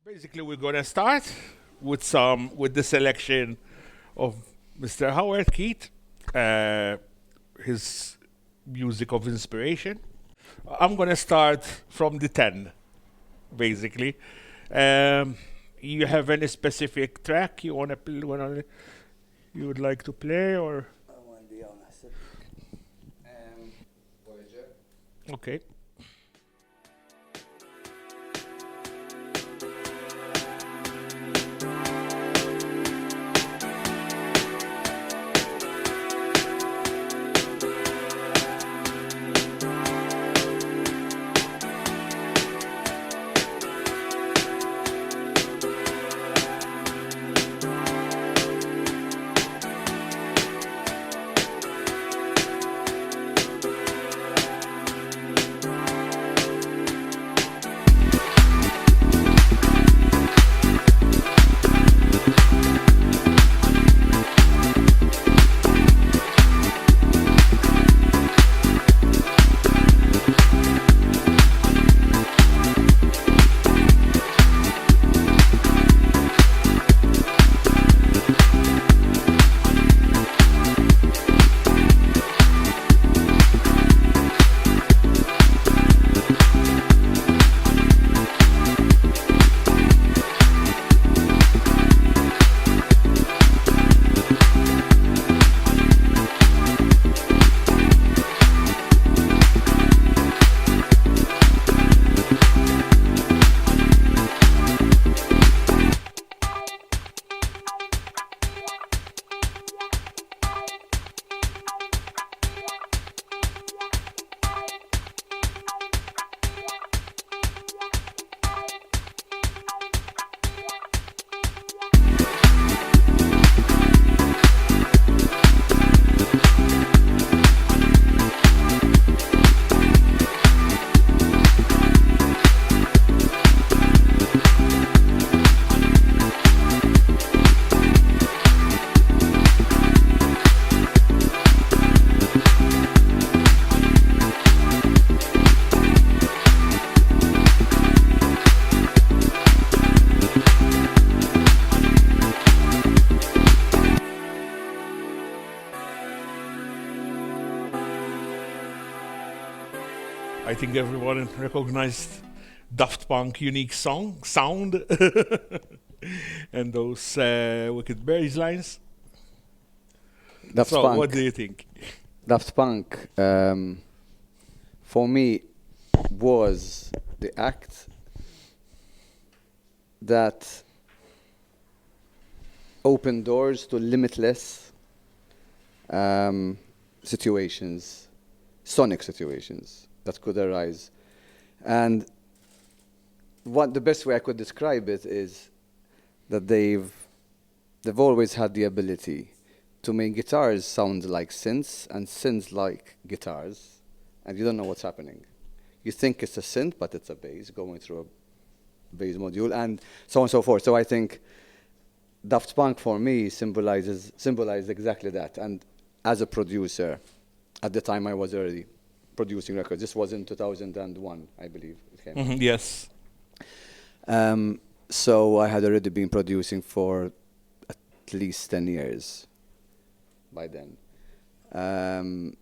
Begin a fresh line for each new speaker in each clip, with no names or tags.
Basically, we're gonna start with the selection of Mr. Howard Keith, uh, his music of inspiration. I'm gonna start from the 10, basically. Um, you have any specific track you would like to play, or
I want to be honest. Voyager.
okay? I think everyone recognized Daft Punk unique sound and those wicked berries lines.
Daft
So,
Punk.
what do you think?
Daft Punk, for me, was the act that opened doors to limitless situations, sonic situations that could arise. And what the best way I could describe it is that they've always had the ability to make guitars sound like synths and synths like guitars, and you don't know what's happening. You think it's a synth, but it's a bass going through a bass module, and so on and so forth. So I think Daft Punk for me symbolized exactly that. And as a producer, at the time I was already producing records. This was in 2001, I believe it came out.
Yes.
So I had already been producing for at least 10 years by then. And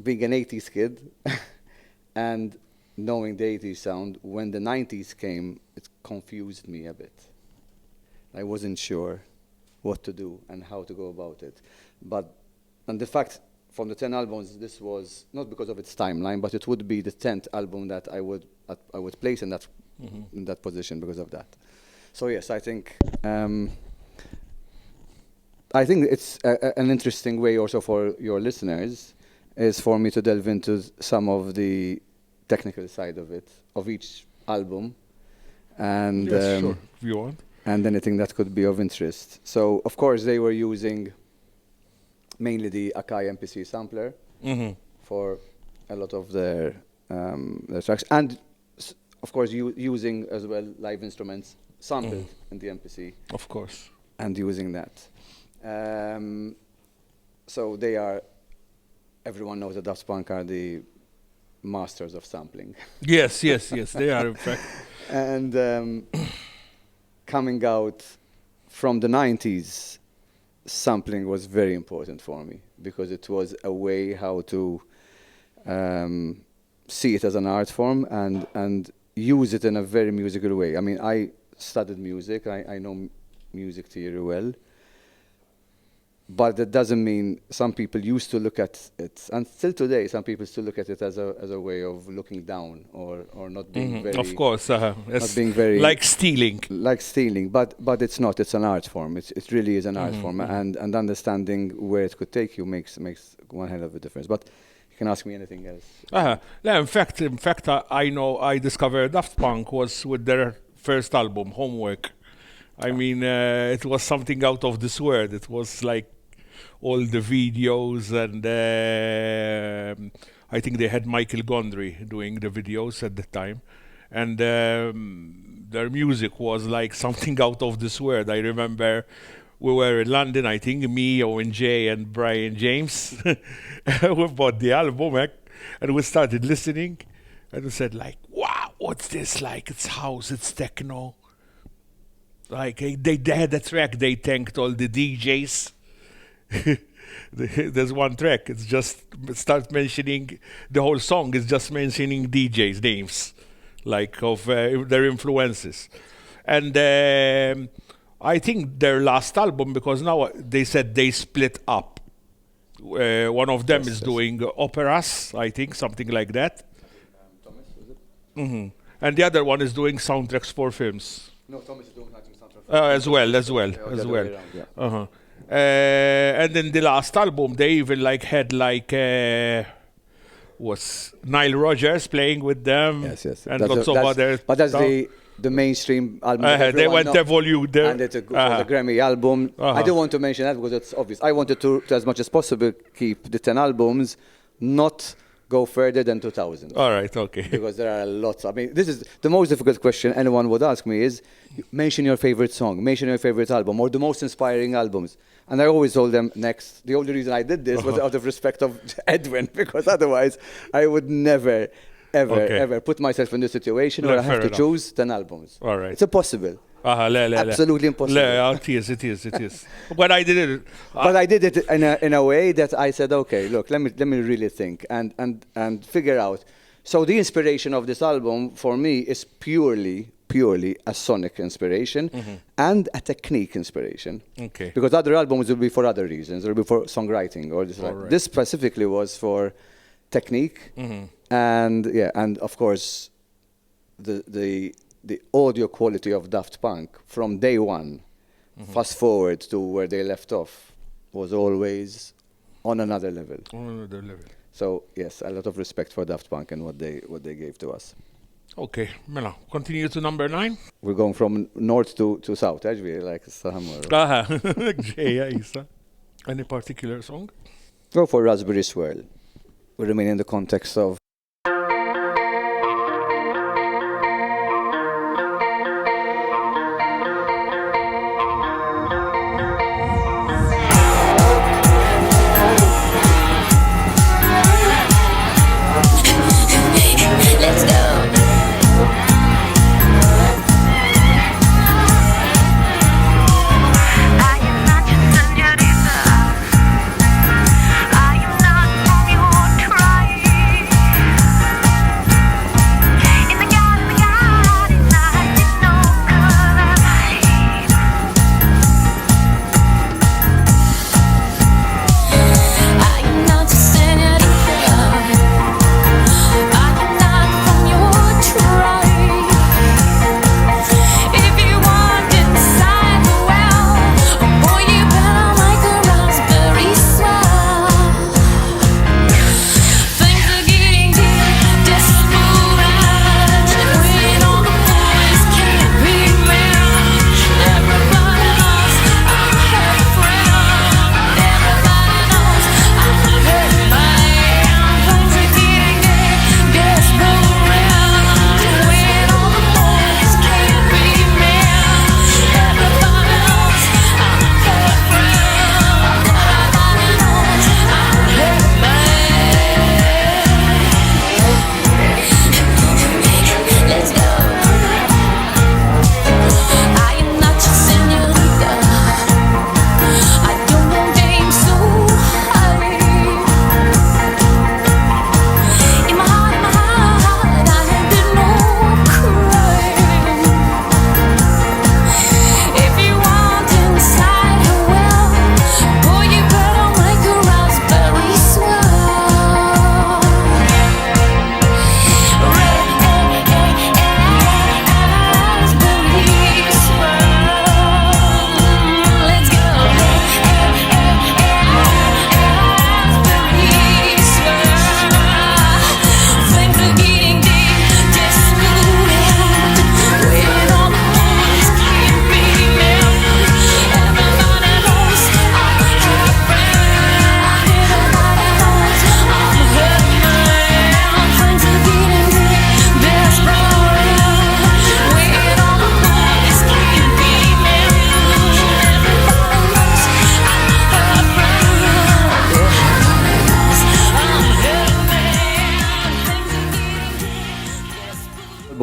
being an 80s kid and knowing the 80s sound, when the 90s came, it confused me a bit. I wasn't sure what to do and how to go about it. And the fact, from the 10 albums, this was not because of its timeline, but it would be the 10th album that I would place in that position because of that. So yes, I think it's an interesting way also for your listeners is for me to delve into some of the technical side of it, of each album, and
Yes, sure, if you want.
and anything that could be of interest. So of course they were using mainly the Akai MPC sampler for a lot of their tracks, and of course using as well live instruments sampled in the MPC,
Of course.
and using that. So they are, everyone knows that Daft Punk are the masters of sampling.
Yes, they are in fact.
And coming out from the 90s, sampling was very important for me because it was a way how to see it as an art form and use it in a very musical way. I mean, I studied music, I know music theory well, but that doesn't mean some people used to look at it, and still today some people still look at it as a way of looking down or not being very.
Of course,
not being very
like stealing.
Like stealing, but it's not. It's an art form. It really is an art form, and understanding where it could take you makes one hell of a difference. But you can ask me anything else.
Yeah, in fact, I know I discovered Daft Punk was with their first album, Homework. I mean, it was something out of this world. It was like all the videos, and I think they had Michael Gondry doing the videos at the time, and their music was like something out of this world. I remember we were in London, I think, me, Owen J, and Brian James. We bought the album, and we started listening, and we said like, wow, what's this like? It's house, it's techno. Like they had a track, they thanked all the DJs. There's one track, it's just start mentioning, the whole song is just mentioning DJs' names, like of their influences. And I think their last album, because now they said they split up. One of them is doing operas, I think, something like that.
Thomas, is it?
And the other one is doing soundtracks for films.
No, Thomas is doing soundtracks.
As well.
Yeah.
And then the last album, they even like had like was Nile Rodgers playing with them.
Yes.
And lots of other.
But that's the mainstream album.
They went evolved.
And it's a the Grammy album. I don't want to mention that because it's obvious. I wanted to as much as possible, keep the 10 albums, not go further than 2000.
All right, okay.
Because there are lots. I mean, this is the most difficult question anyone would ask me is, mention your favorite song, mention your favorite album, or the most inspiring albums. And I always told them next. The only reason I did this was out of respect of Edwin, because otherwise I would never, ever put myself in this situation where I have to choose 10 albums.
All right.
It's impossible. Absolutely impossible.
It is. But I did it.
But I did it in a way that I said, okay, look, let me really think and figure out. So the inspiration of this album for me is purely a sonic inspiration and a technique inspiration.
Okay.
Because other albums will be for other reasons. It will be for songwriting or this. Right. This specifically was for technique and of course the audio quality of Daft Punk from day one, fast forward to where they left off, was always on another level. So yes, a lot of respect for Daft Punk and what they gave to us.
Okay, Mela, continue to number 9.
We're going from north to south, actually, like Sahama.
ISSA. Any particular song?
Go for Raspberry Swirl. We remain in the context of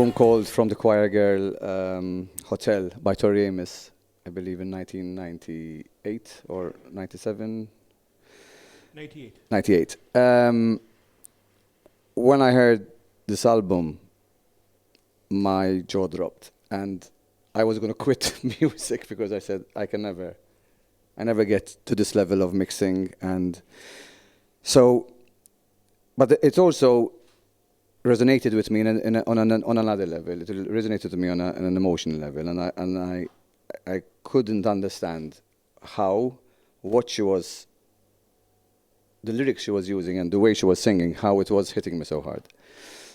album called From the Choir Girl Hotel by Tori Amos, I believe in 1998 or 97.
98.
98. When I heard this album, my jaw dropped, and I was going to quit music because I said I never get to this level of mixing, and so, but it also resonated with me on another level. It resonated with me on an emotional level, and I couldn't understand what she was, the lyrics she was using and the way she was singing, how it was hitting me so hard.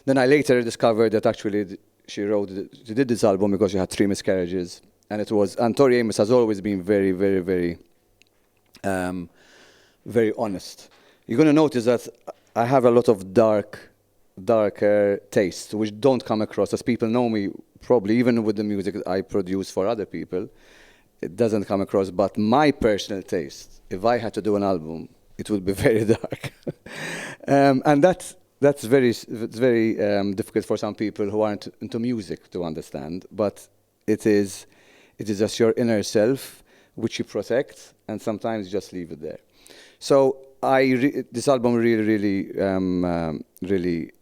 Then I later discovered that actually she did this album because she had 3 miscarriages, and Tori Amos has always been very, very, very, very honest. You're going to notice that I have a lot of darker tastes, which don't come across, as people know me, probably even with the music that I produce for other people, it doesn't come across. But my personal taste, if I had to do an album, it would be very dark. And that's very difficult for some people who aren't into music to understand. But it is just your inner self, which you protect, and sometimes just leave it there. So this album really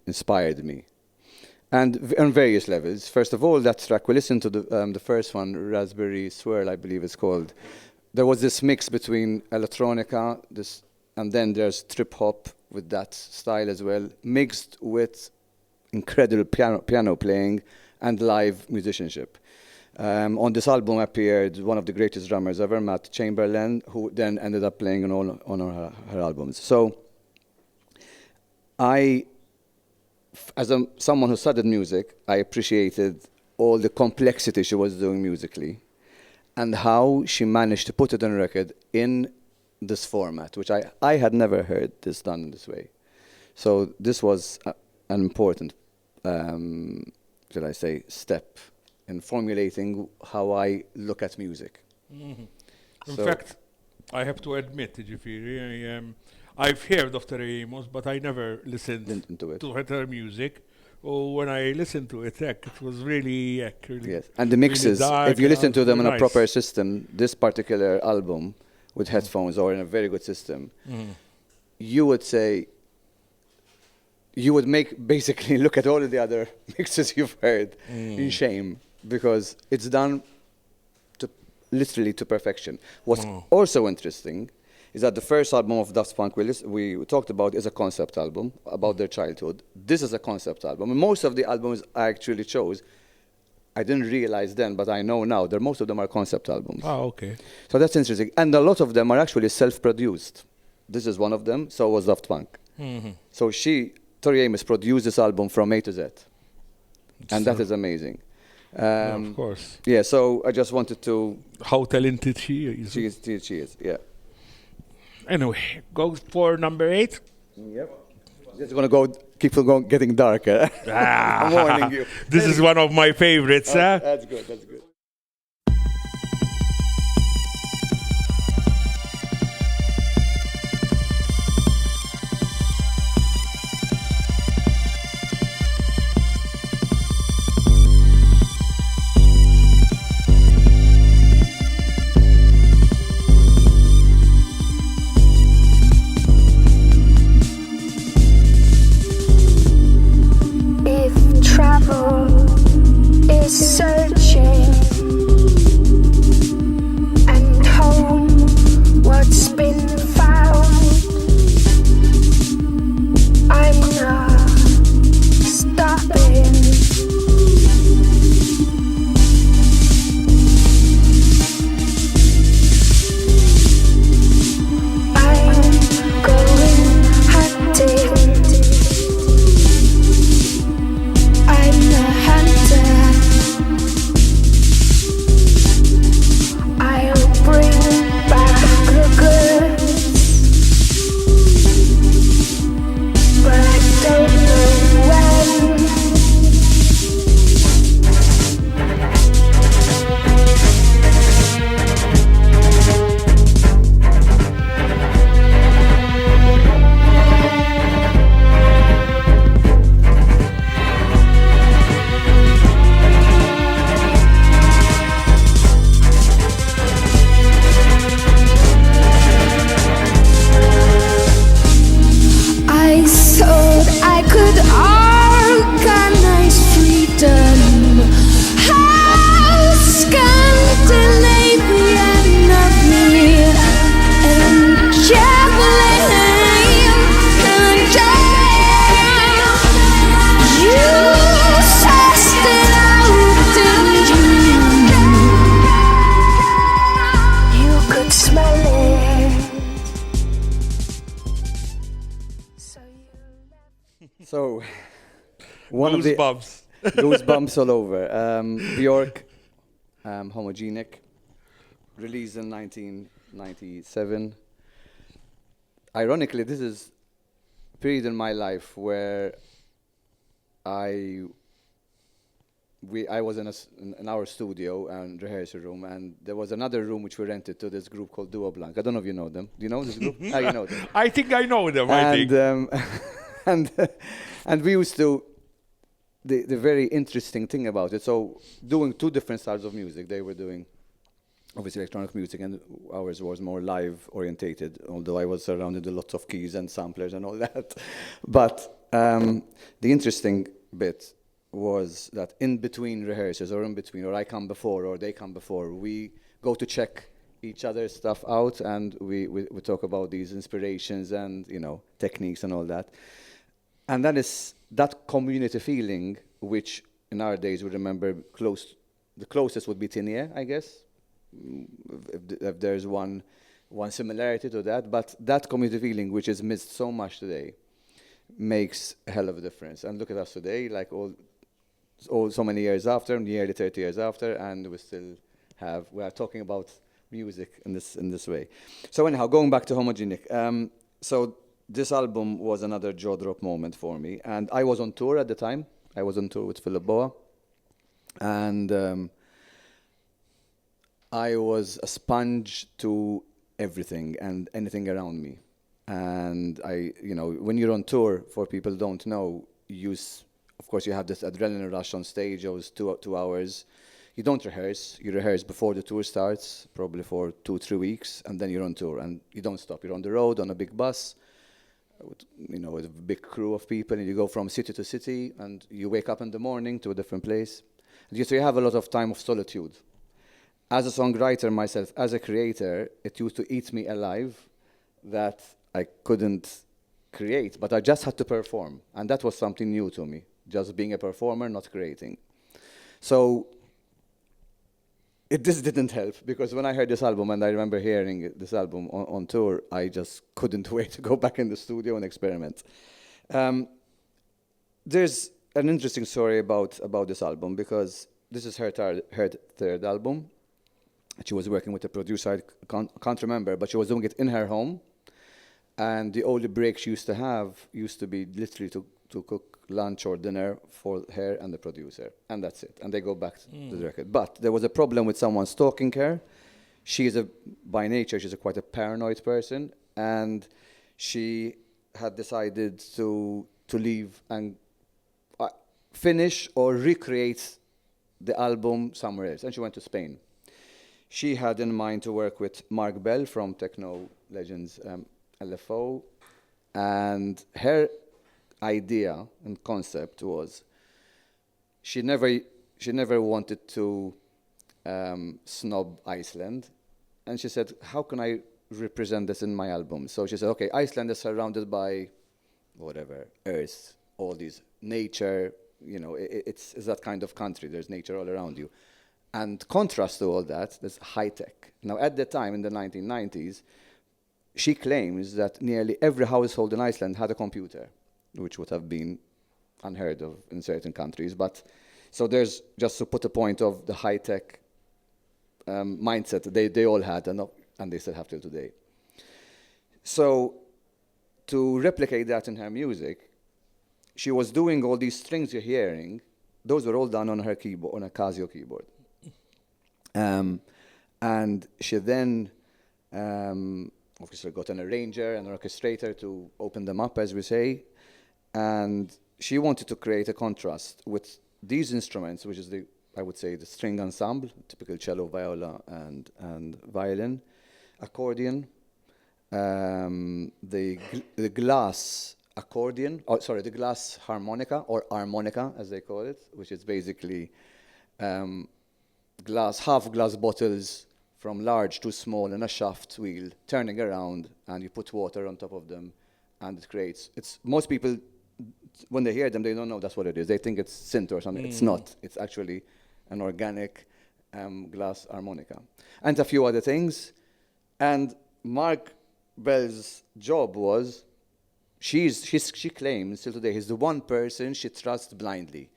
inspired me, and on various levels. First of all, that track we listened to, the first one, Raspberry Swirl, I believe it's called. There was this mix between electronica, and then there's trip hop with that style as well, mixed with incredible piano playing and live musicianship. On this album appeared one of the greatest drummers ever, Matt Chamberlain, who then ended up playing on her albums. So as someone who studied music, I appreciated all the complexity she was doing musically and how she managed to put it on record in this format, which I had never heard this done in this way. So this was an important, shall I say, step in formulating how I look at music.
Mm-hmm. In fact, I have to admit, I've heard of Tori Amos, but I never listened to her music. When I listened to it, it was really
yes. And the mixes, really dark, if you listen to them in a proper system, this particular album with headphones or in a very good system, you would basically look at all of the other mixes you've heard in shame, because it's done literally to perfection. What's also interesting is that the first album of Daft Punk we talked about is a concept album about their childhood. This is a concept album. And most of the albums I actually chose, I didn't realize then, but I know now, that most of them are concept albums.
Oh, okay.
So that's interesting. And a lot of them are actually self-produced. This is one of them, so was Daft Punk. Mm-hmm. So Tori Amos produced this album from A to Z. And that is amazing.
Of course.
Yeah, so I just wanted to...
How talented she is.
She is, yeah.
Anyway, go for number 8.
Yep. It's going to keep getting darker. I'm warning you.
This is one of my favorites.
That's good.
If travel is searching
one of the
Goosebumps.
goosebumps all over. Bjork, Homogenic, released in 1997. Ironically, this is a period in my life where I was in our studio and rehearsal room, and there was another room which we rented to this group called Duo Blanc. I don't know if you know them. Do you know this group? You know them.
I think I know them.
And and we used to. The very interesting thing about it. So doing two different styles of music. They were doing obviously electronic music, and ours was more live orientated. Although I was surrounded with lots of keys and samplers and all that. But the interesting bit was that in between rehearsals or I come before or they come before, we go to check each other's stuff out, and we talk about these inspirations and techniques and all that. And that is that community feeling, which in our days we remember the closest would be Tin Ear, I guess, if there's one similarity to that. But that community feeling, which is missed so much today, makes a hell of a difference. And look at us today, like so many years after, nearly 30 years after, and we are talking about music in this way. So anyhow, going back to Homogenic. So this album was another jaw drop moment for me, and I was on tour at the time. I was on tour with Philip Boa, and I was a sponge to everything and anything around me. And when you're on tour, for people who don't know, of course you have this adrenaline rush on stage. It was 2 hours. You don't rehearse. You rehearse before the tour starts, probably for 2-3 weeks, and then you're on tour, and you don't stop. You're on the road on a big bus, with a big crew of people, and you go from city to city, and you wake up in the morning to a different place. So you have a lot of time of solitude. As a songwriter myself, as a creator, it used to eat me alive that I couldn't create, but I just had to perform, and that was something new to me, just being a performer, not creating. So this didn't help, because when I heard this album, and I remember hearing this album on tour, I just couldn't wait to go back in the studio and experiment. There's an interesting story about this album, because this is her third album. She was working with a producer, I can't remember, but she was doing it in her home. And the only break she used to have used to be literally to cook lunch or dinner for her and the producer, and that's it. And they go back to the record. But there was a problem with someone stalking her. By nature, she's quite a paranoid person, and she had decided to leave and finish or recreate the album somewhere else, and she went to Spain. She had in mind to work with Mark Bell from Techno Legends LFO, and her idea and concept was she never wanted to snob Iceland, and she said, how can I represent this in my album? So she said, okay, Iceland is surrounded by whatever, earth, all these nature, it's that kind of country. There's nature all around you. And contrast to all that, there's high tech. Now, at the time, in the 1990s, she claims that nearly every household in Iceland had a computer, which would have been unheard of in certain countries. But so there's, just to put a point of the high tech mindset they all had, and they still have till today. So to replicate that in her music, she was doing all these strings you're hearing. Those were all done on her keyboard, on a Casio keyboard. And she then obviously got an arranger and an orchestrator to open them up, as we say. And she wanted to create a contrast with these instruments, which is I would say the string ensemble, typical cello, viola, and violin, accordion, the glass accordion, the glass harmonica, or harmonica as they call it, which is basically half glass bottles from large to small in a shaft wheel turning around, and you put water on top of them, and it creates. Most people, when they hear them, they don't know that's what it is. They think it's synth or something. It's not. It's actually an organic glass harmonica, and a few other things. And Mark Bell's job was she claims till today he's the one person she trusts blindly.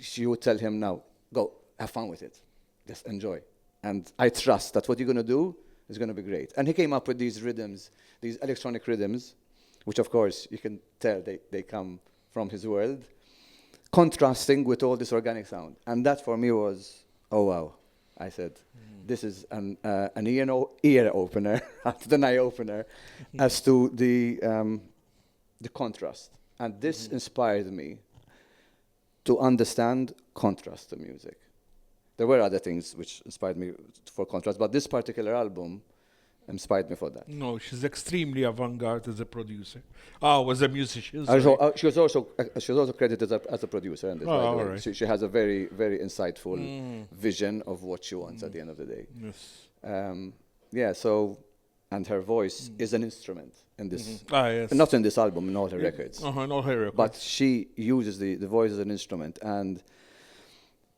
She would tell him, now, go, have fun with it. Just enjoy. And I trust that what you're going to do is going to be great. And he came up with these rhythms, these electronic rhythms, which, of course, you can tell they come from his world, contrasting with all this organic sound. And that, for me, was, oh, wow. I said, this is an ear opener, rather than eye opener, as to the contrast. And this inspired me to understand contrast to music. There were other things which inspired me for contrast, but this particular album inspired me for that.
No, she's extremely avant-garde as a producer. Was a musician.
She was also credited as a producer in this. By the way.
Right.
She has a very, very insightful vision of what she wants at the end of the day.
Yes.
And her voice is an instrument in this.
Yes.
Not in this album, in all her records.
In all her records.
But she uses the voice as an instrument. And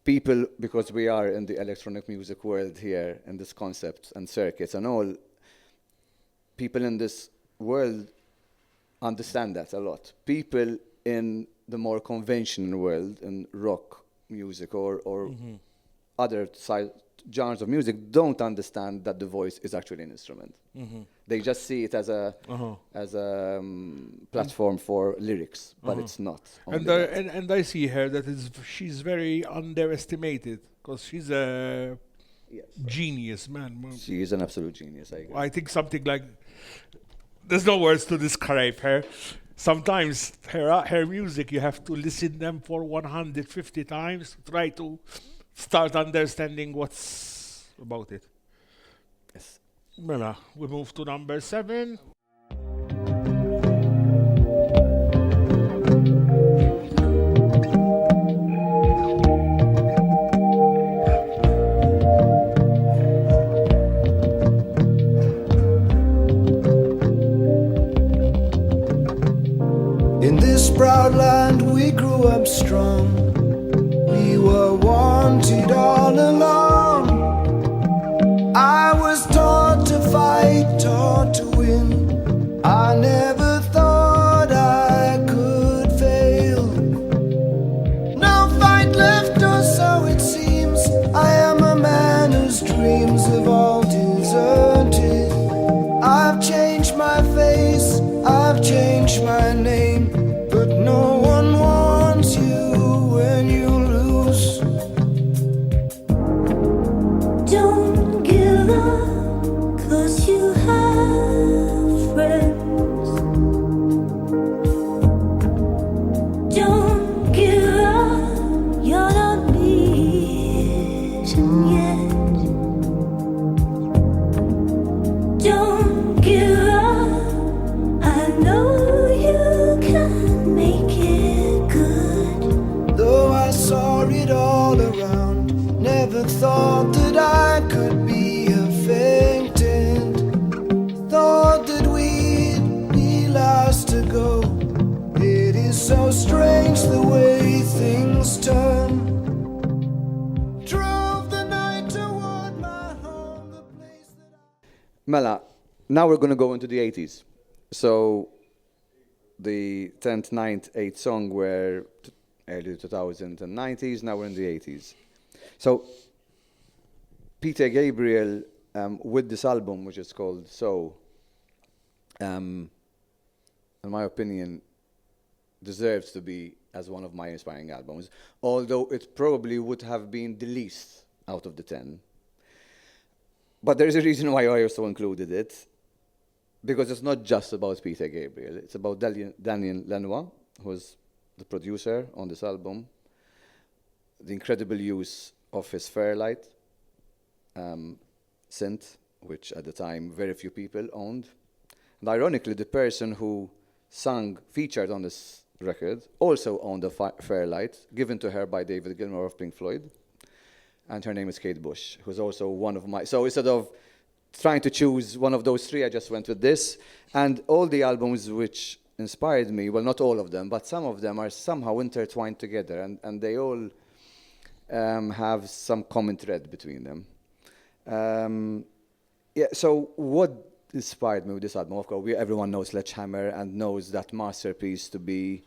people, because we are in the electronic music world here, and this concept and circuits and all, people in this world understand that a lot. People in the more conventional world, in rock music or other genres of music, don't understand that the voice is actually an instrument. They just see it as a platform for lyrics, but it's not.
And I see her that she's very underestimated because she's a genius, man.
She is an absolute genius.
I think something like, there's no words to describe her. Sometimes her music, you have to listen them for 150 times to try to start understanding what's about it.
Yes.
Well, we move to number 7.
In this proud land we grew up strong. We were wanted all along. I was taught to fight, taught to win. I never thought I could fail. No fight left, or so it seems. I am a man whose dreams have all deserted. I've changed my face, I've changed my name, but no one wants you when you lose.
Don't give up, 'cause you have friends. Don't give up, you're not beaten yet. Don't give up, I know you can make it good.
Though I saw it all around, never thought that I could be a faintant. Thought that we'd be last to go. It is so strange the way things turn. Drove the night toward my home, the place that
Mela, now we're going to go into the 80s. So the 10th, 9th, 8th song were early 2000s and 90s, now we're in the 80s. So Peter Gabriel, with this album, which is called So, in my opinion, deserves to be as one of my inspiring albums, although it probably would have been the least out of the 10. But there is a reason why I also included it, because it's not just about Peter Gabriel. It's about Daniel Lanois, who's the producer on this album, the incredible use of his Fairlight synth, which at the time very few people owned. And ironically, the person who featured on this record, also owned a Fairlight, given to her by David Gilmour of Pink Floyd. And her name is Kate Bush, who's also one of my... So instead of trying to choose one of those three, I just went with this. And all the albums which inspired me, well, not all of them, but some of them are somehow intertwined together, and they all have some common thread between them. So what inspired me with this album, of course, everyone knows Sledgehammer and knows that masterpiece to be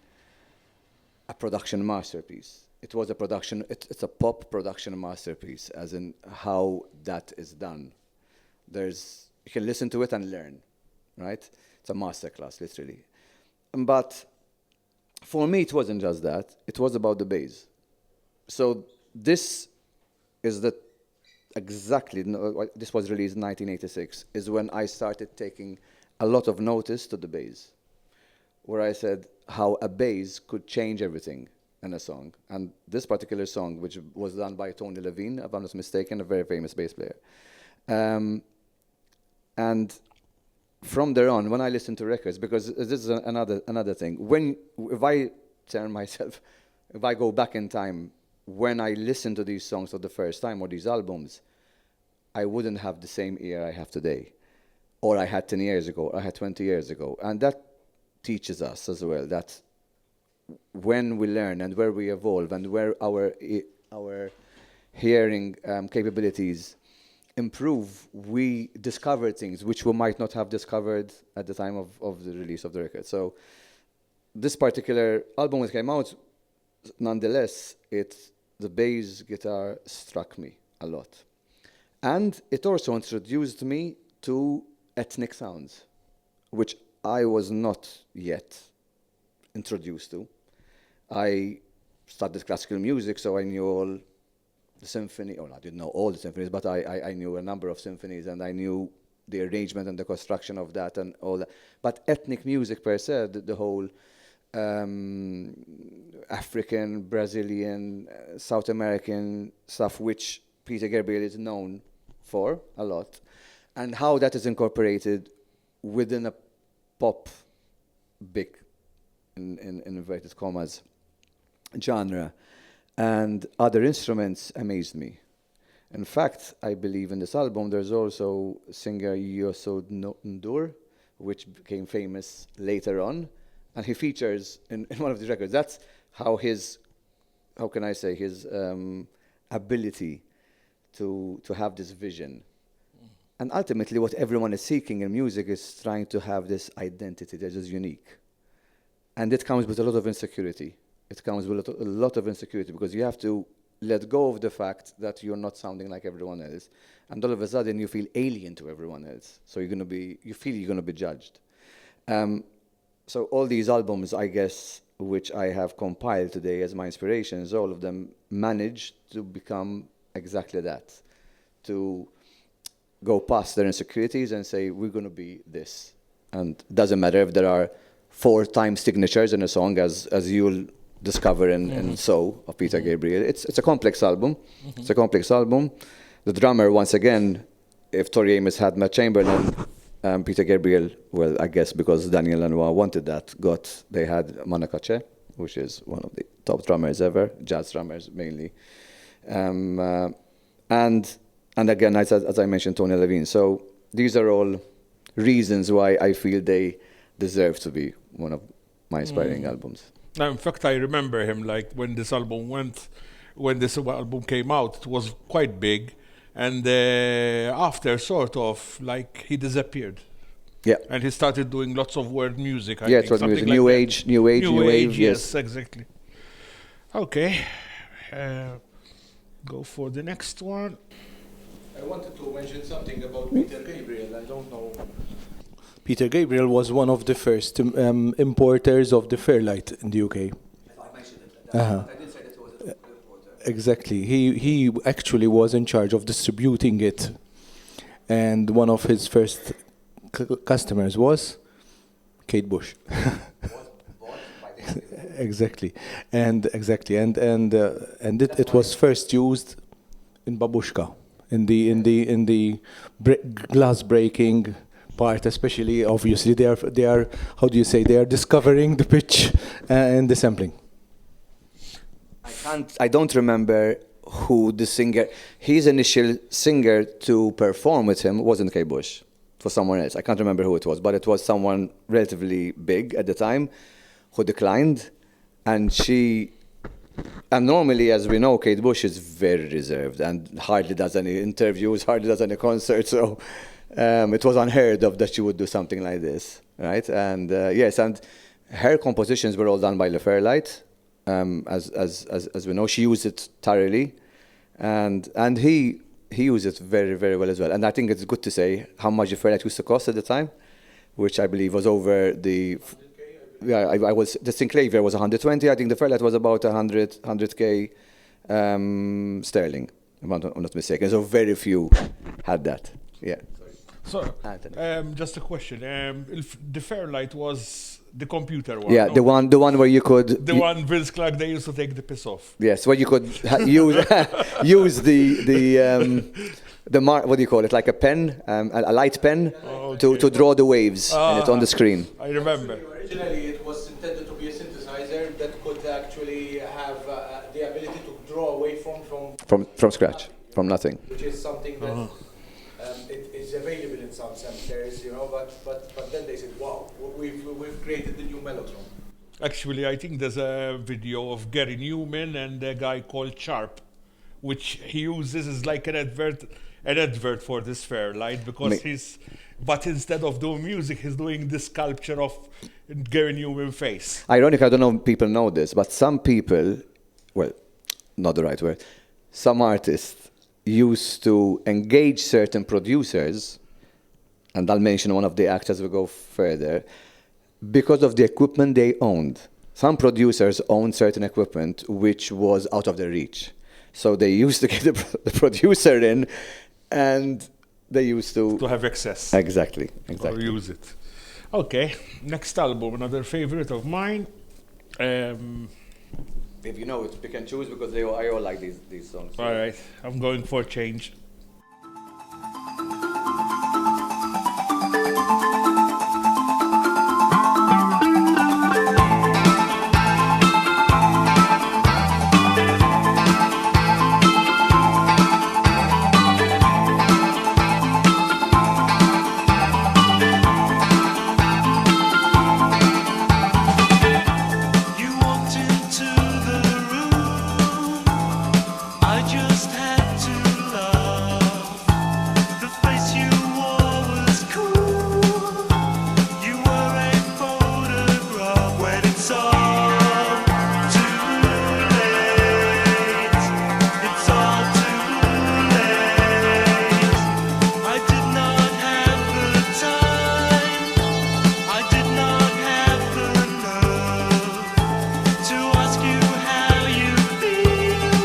a production masterpiece. It was a production, it's a pop production masterpiece, as in how that is done. You can listen to it and learn, right? It's a masterclass, literally. But for me, it wasn't just that. It was about the bass. So this is this was released in 1986, is when I started taking a lot of notice to the bass, where I said how a bass could change everything in a song. And this particular song, which was done by Tony Levine, if I'm not mistaken, a very famous bass player. And from there on, when I listen to records, because this is another thing, if I go back in time, when I listen to these songs for the first time or these albums, I wouldn't have the same ear I have today, or I had 10 years ago, or I had 20 years ago. And that teaches us as well that when we learn and where we evolve and where our hearing capabilities improve, we discover things which we might not have discovered at the time of the release of the record. So this particular album that came out, nonetheless, the bass guitar struck me a lot. And it also introduced me to ethnic sounds, which I was not yet introduced to. I studied classical music, so I knew all the symphony, or I didn't know all the symphonies, but I knew a number of symphonies, and I knew the arrangement and the construction of that and all that. But ethnic music per se, the whole African, Brazilian, South American stuff, which Peter Gabriel is known for a lot, and how that is incorporated within a pop, big, in inverted commas, genre, and other instruments amazed me. In fact, I believe in this album there's also singer Yosod Ndur, which became famous later on, and he features in one of these records. That's how his ability to have this vision. And ultimately what everyone is seeking in music is trying to have this identity that is unique. And it comes with a lot of insecurity. It comes with a lot of insecurity because you have to let go of the fact that you're not sounding like everyone else. And all of a sudden you feel alien to everyone else. So you feel you're going to be judged. So all these albums, I guess, which I have compiled today as my inspirations, all of them managed to become exactly that. To go past their insecurities and say, we're going to be this. And it doesn't matter if there are 4 time signatures in a song, as you'll discover in So of Peter Gabriel. It's a complex album. Mm-hmm. It's a complex album. The drummer, once again, if Tori Amos had Matt Chamberlain, Peter Gabriel, well, I guess because Daniel Lanois wanted that, they had Manu Katché, which is one of the top drummers ever, jazz drummers mainly. And again, as I mentioned, Tony Levine. So these are all reasons why I feel they deserve to be one of my inspiring albums.
Now, in fact, I remember him, like when this album came out, it was quite big. And after, sort of, like, he disappeared.
Yeah.
And he started doing lots of world music, I think.
It was music. New age, new wave.
Yes, exactly. Okay. Go for the next one.
I wanted to mention something about Peter Gabriel. I don't know. Peter Gabriel was one of the first importers of the Fairlight in the UK.
I mentioned it. I didn't say that he was an importer.
Exactly. He actually was in charge of distributing it. And one of his first customers was Kate Bush. Exactly. And it was first used in Babushka. In the glass breaking part, especially, obviously they are how do you say, they are discovering the pitch and the sampling.
I don't remember who the singer. His initial singer to perform with him wasn't Kate Bush. It was someone else. I can't remember who it was, but it was someone relatively big at the time who declined, And normally, as we know, Kate Bush is very reserved and hardly does any interviews, hardly does any concerts. So It was unheard of that she would do something like this, right? And yes, and her compositions were all done by Le Fairlight. As we know, she used it thoroughly, and he used it very, very well as well. And I think it's good to say how much the Fairlight used to cost at the time, which I believe was over the. Yeah, I was the Synclavier was 120. I think the Fairlight was about 100k sterling, if I'm not mistaken. So very few had that. Yeah.
So,
Anthony.
just a question. The Fairlight was the computer one.
Yeah,
no?
the one where you could.
The one Vince Clarke they used to take the piss off.
Yes, where you could use what do you call it? Like a pen, a light pen, to draw the waves in it on the screen.
I remember.
Originally, it was intended to be a synthesizer that could actually have the ability to draw a waveform
From scratch, from nothing.
which is something that it is available in some cemeteries, but then they said, wow, we've created the new mellotron.
Actually, I think there's a video of Gary Newman and a guy called Sharp, which he uses as like an advert for this Fairlight because but instead of doing music, he's doing this sculpture of Gary Newman face.
Ironic, I don't know if people know this, but some people, well, not the right word, some artists used to engage certain producers, and I'll mention one of the acts as we go further, because of the equipment they owned. Some producers owned certain equipment which was out of their reach. So they used to get the producer in, and they used to
To have access.
Exactly.
Or use it. Okay, next album, another favorite of mine.
If you know it, pick and choose because I all like these songs.
All right, I'm going for change.
You walked into the room. I just had to love. The face you wore was cool. You were a photograph when it's all too late. It's all too late. I did not have the time. I did not have the nerve to ask you how you feel.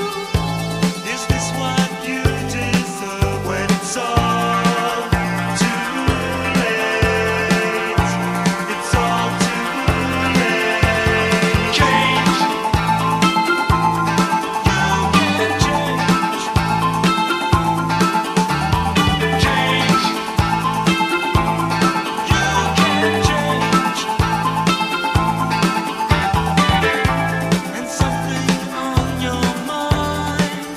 Is this what you deserve when it's all too late? It's all too late. Change. You can change. Change. You can change. And something on your mind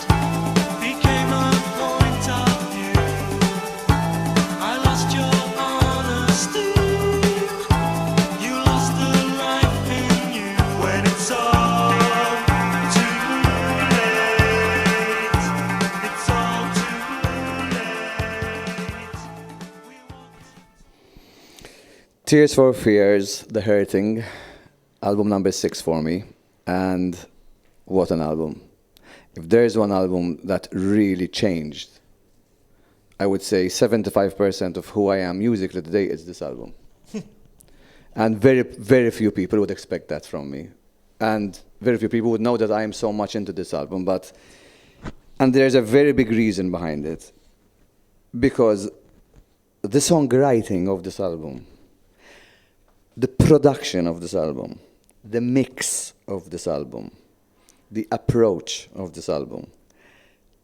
became a point of view. I lost your honesty. You lost the life in you when it's all too late. It's all too late.
Tears for Fears, The Hurting, album number 6 for me, and what an album. If there's one album that really changed, I would say 75% of who I am musically today is this album. And very, very few people would expect that from me. And very few people would know that I am so much into this album, and there's a very big reason behind it. Because the songwriting of this album, the production of this album, the mix of this album, the approach of this album,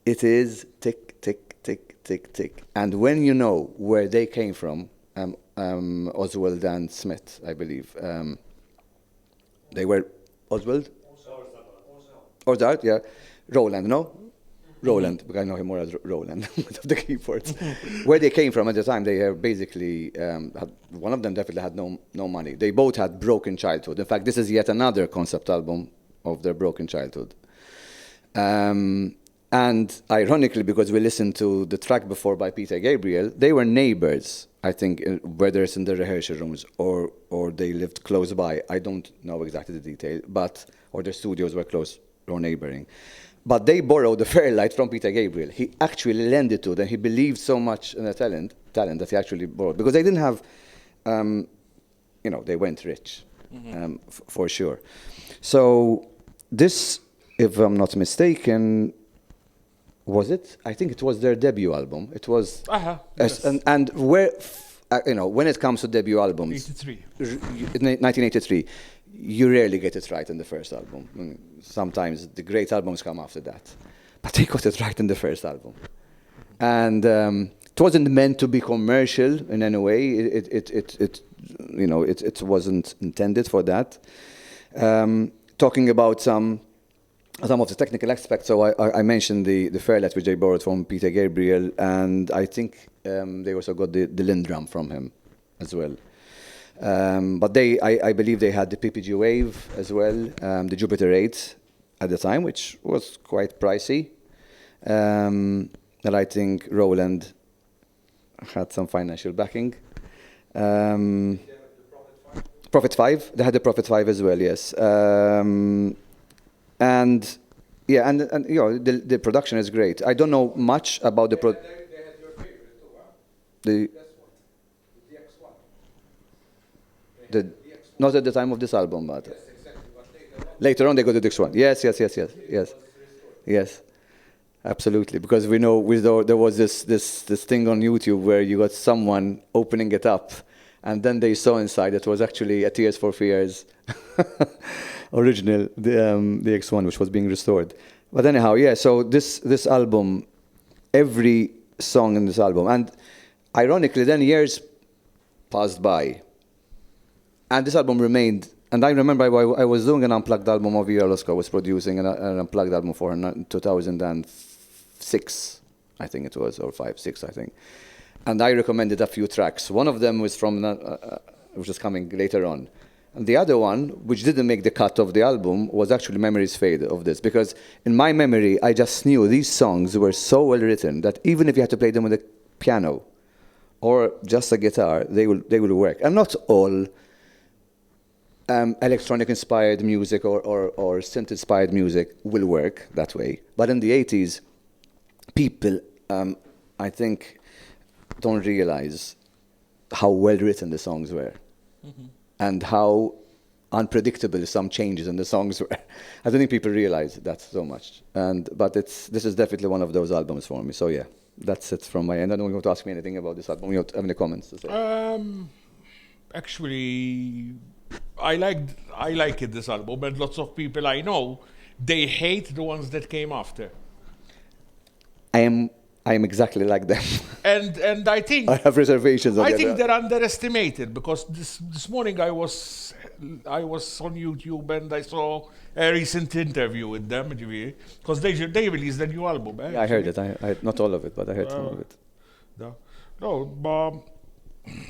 it is tick, tick, tick, tick, tick. And when you know where they came from, Oswald and Smith, I believe, they were Oswald? Ozart, yeah. Roland, no? Roland, because I know him more as Roland of the keyboards. Where they came from at the time, they basically, one of them definitely had no money. They both had broken childhood. In fact, this is yet another concept album of their broken childhood. And ironically, because we listened to the track before by Peter Gabriel, they were neighbors, I think, whether it's in the rehearsal rooms or they lived close by. I don't know exactly the detail, or their studios were close or neighboring. But they borrowed the Fairlight from Peter Gabriel. He actually lent it to them. He believed so much in the talent that he actually borrowed. Because they didn't have, they weren't rich, for sure. So this, if I'm not mistaken, was it? I think it was their debut album. It was,
yes.
and where, when it comes to debut albums, 1983, you rarely get it right in the first album. Sometimes the great albums come after that, but they got it right in the first album, and it wasn't meant to be commercial in any way. It wasn't intended for that. Talking about some of the technical aspects, so I mentioned the Fairlight, which they borrowed from Peter Gabriel, and I think they also got the Lindrum from him as well. But I believe they had the PPG Wave as well, the Jupiter 8 at the time, which was quite pricey. And I think Roland had some financial backing. Prophet 5, they had the Prophet 5 as well, yes. And the production is great. I don't know much about the
They had your favorite too, huh?
the not at the time of this album, but
Yes, exactly. But
later on they got the X1. Yes, absolutely. Because we know there was this thing on YouTube where you got someone opening it up, and then they saw inside it was actually a Tears for Fears original, the X1, which was being restored. But anyhow, yeah. So this album, every song in this album, and ironically, then years passed by. And this album remained, and I remember I was doing an unplugged album of Oscar was producing an unplugged album for her in 2006, I think it was, or 5, 6, I think. And I recommended a few tracks. One of them was from, which is coming later on. And the other one, which didn't make the cut of the album, was actually Memories Fade of this. Because in my memory, I just knew these songs were so well written that even if you had to play them with a piano or just a guitar, they will work. And not all electronic-inspired music or synth-inspired music will work that way. But in the 80s, people, I think, don't realize how well-written the songs were and how unpredictable some changes in the songs were. I don't think people realize that so much. But this is definitely one of those albums for me. So yeah, that's it from my end. I don't want to ask me anything about this album. You have any comments to say?
Actually, I like it, this album, but lots of people I know, they hate the ones that came after.
I am exactly like them.
And I think
I have reservations on
I
that.
think they're underestimated, because this morning I was on YouTube and I saw a recent interview with them, because they released a new album.
Yeah, I heard it. I not all of it, but I heard some of it.
No,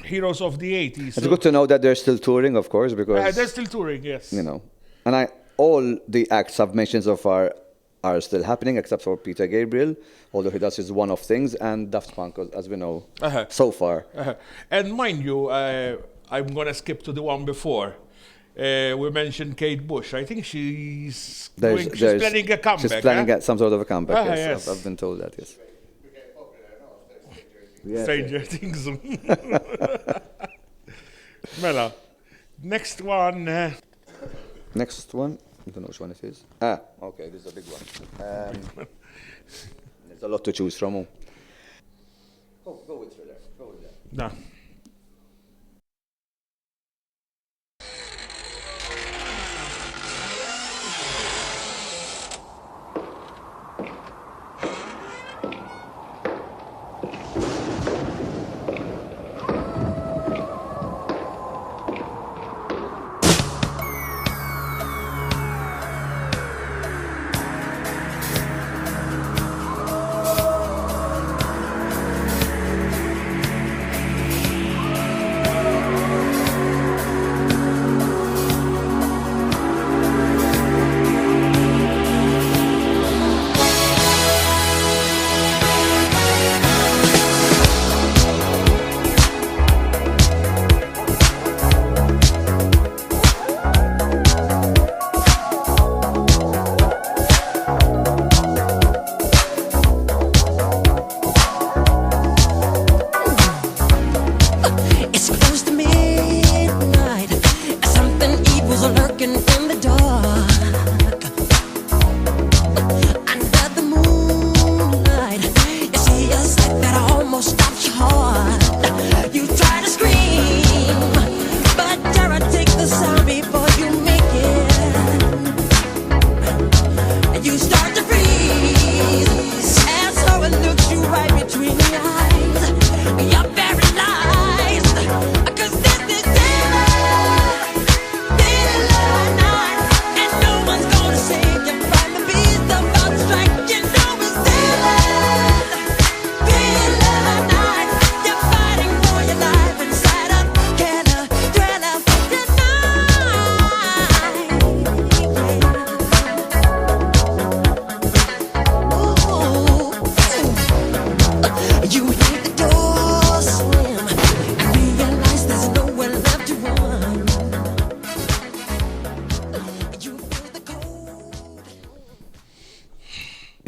Heroes of the 80s.
It's good to know that they're still touring, of course, because
they're still touring, yes.
and all the acts I've mentioned so far are still happening, except for Peter Gabriel, although he does his one-off things, and Daft Punk, as we know, so far.
And mind you, I'm going to skip to the one before. We mentioned Kate Bush. I think she's planning a comeback.
She's planning some sort of a comeback,
yes.
I've been told that, yes.
Stranger Things. Mela, next one.
Next one. I don't know which one it is. Okay, this is a big one. There's a lot to choose from. Go with Thriller. Go with that.
No.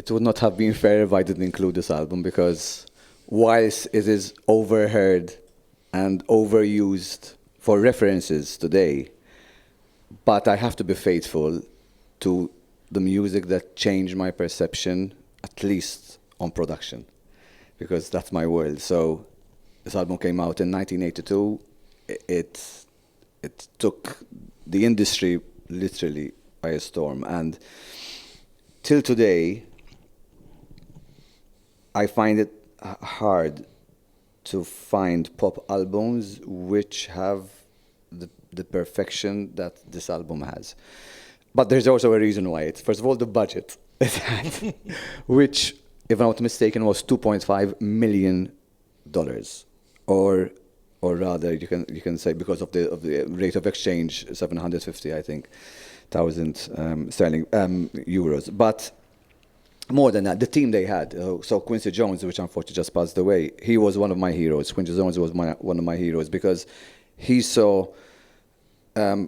it would not have been fair if I didn't include this album, because whilst it is overheard and overused for references today, but I have to be faithful to the music that changed my perception, at least on production, because that's my world. So this album came out in 1982. It took the industry literally by a storm, and till today I find it hard to find pop albums which have the perfection that this album has. But there's also a reason why. First of all, the budget it had, which, if I'm not mistaken, was $2.5 million, or rather, you can say, because of the rate of exchange, 750, I think, thousand sterling euros. But more than that, the team they had. So Quincy Jones, which unfortunately just passed away, he was one of my heroes. Quincy Jones was one of my heroes, because he saw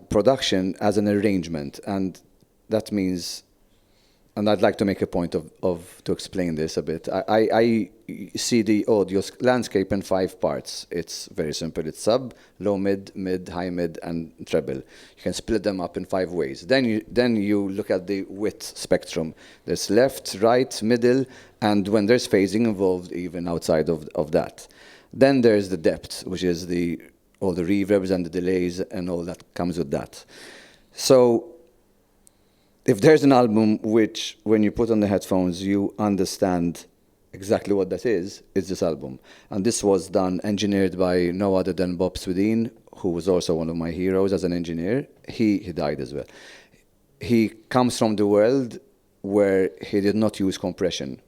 production as an arrangement, and that means, and I'd like to make a point to explain this a bit. I see the audio landscape in 5 parts. It's very simple. It's sub, low mid, mid, high mid, and treble. You can split them up in 5 ways. Then you look at the width spectrum. There's left, right, middle, and when there's phasing involved, even outside of that. Then there's the depth, which is all the reverbs and the delays and all that comes with that. So if there's an album which, when you put on the headphones, you understand exactly what that is, it's this album. And this was engineered by no other than Bob Swedin, who was also one of my heroes as an engineer. He died as well. He comes from the world where he did not use compression,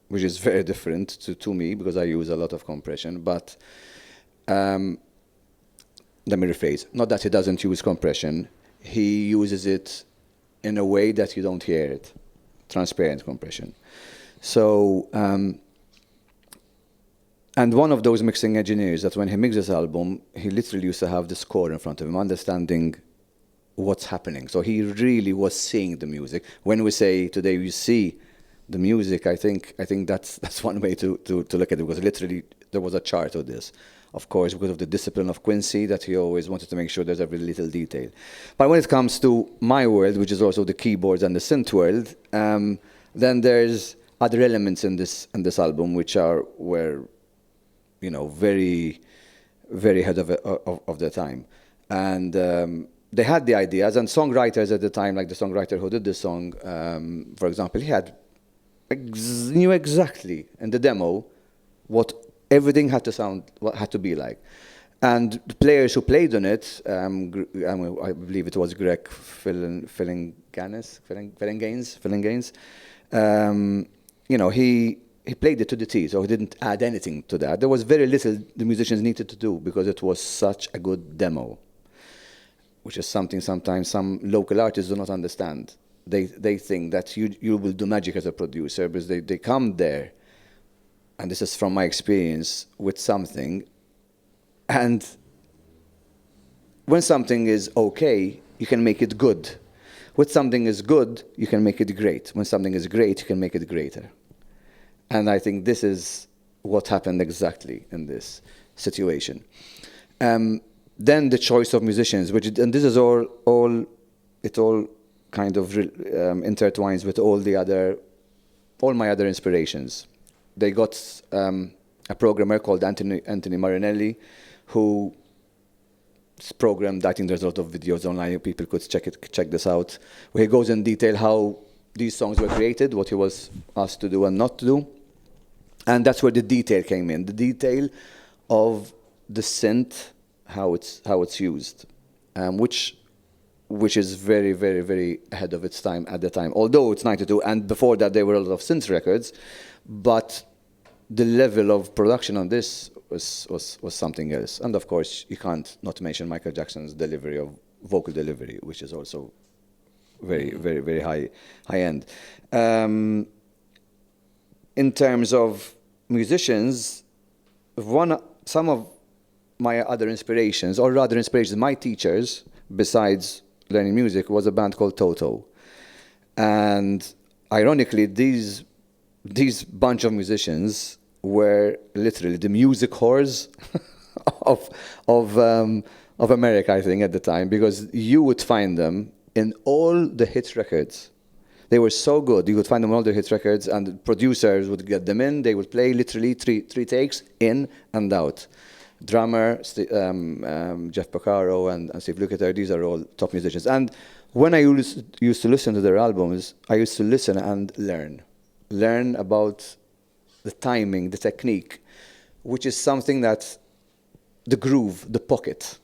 which is very different to me, because I use a lot of compression. But let me rephrase. Not that he doesn't use compression. He uses it in a way that you don't hear it. Transparent compression. So, and one of those mixing engineers, that when he mixed this album, he literally used to have the score in front of him, understanding what's happening. So he really was seeing the music. When we say today you see the music, I think that's one way to look at it, because literally there was a chart of this. Of course, because of the discipline of Quincy, that he always wanted to make sure there's every little detail. But when it comes to my world, which is also the keyboards and the synth world, then there's other elements in this album which were very, very ahead of their time. And they had the ideas, and songwriters at the time, like the songwriter who did this song, for example, he knew exactly in the demo what everything had to sound, what had to be like. And the players who played on it, I believe it was Greg Fillinganes, he played it to the T, so he didn't add anything to that. There was very little the musicians needed to do, because it was such a good demo, which is something sometimes some local artists do not understand. They think that you will do magic as a producer, because they come there, and this is from my experience, with something, and when something is okay, you can make it good. When something is good, you can make it great. When something is great, you can make it greater. And I think this is what happened exactly in this situation. Then the choice of musicians, and this is all kind of intertwines with all my other inspirations. They got a programmer called Anthony Marinelli, who programmed. I think there's a lot of videos online. People could check this out, where he goes in detail how these songs were created, what he was asked to do and not to do, and that's where the detail came in. The detail of the synth, how it's used, which is very, very, very ahead of its time at the time. Although it's 92, and before that there were a lot of synth records. But the level of production on this was something else. And of course, you can't not mention Michael Jackson's vocal delivery, which is also very, very, very high end. In terms of musicians, some of my other inspirations, or rather inspirations, my teachers, besides learning music, was a band called Toto. And ironically, these these bunch of musicians were literally the music whores of America, I think, at the time, because you would find them in all the hit records. They were so good. You would find them in all the hit records, and the producers would get them in. They would play literally three takes, in and out. Drummer, Jeff Porcaro and Steve Lukather, these are all top musicians. And when I used to listen to their albums, I used to listen and learn about the timing, the technique, which is something that the groove, the pocket,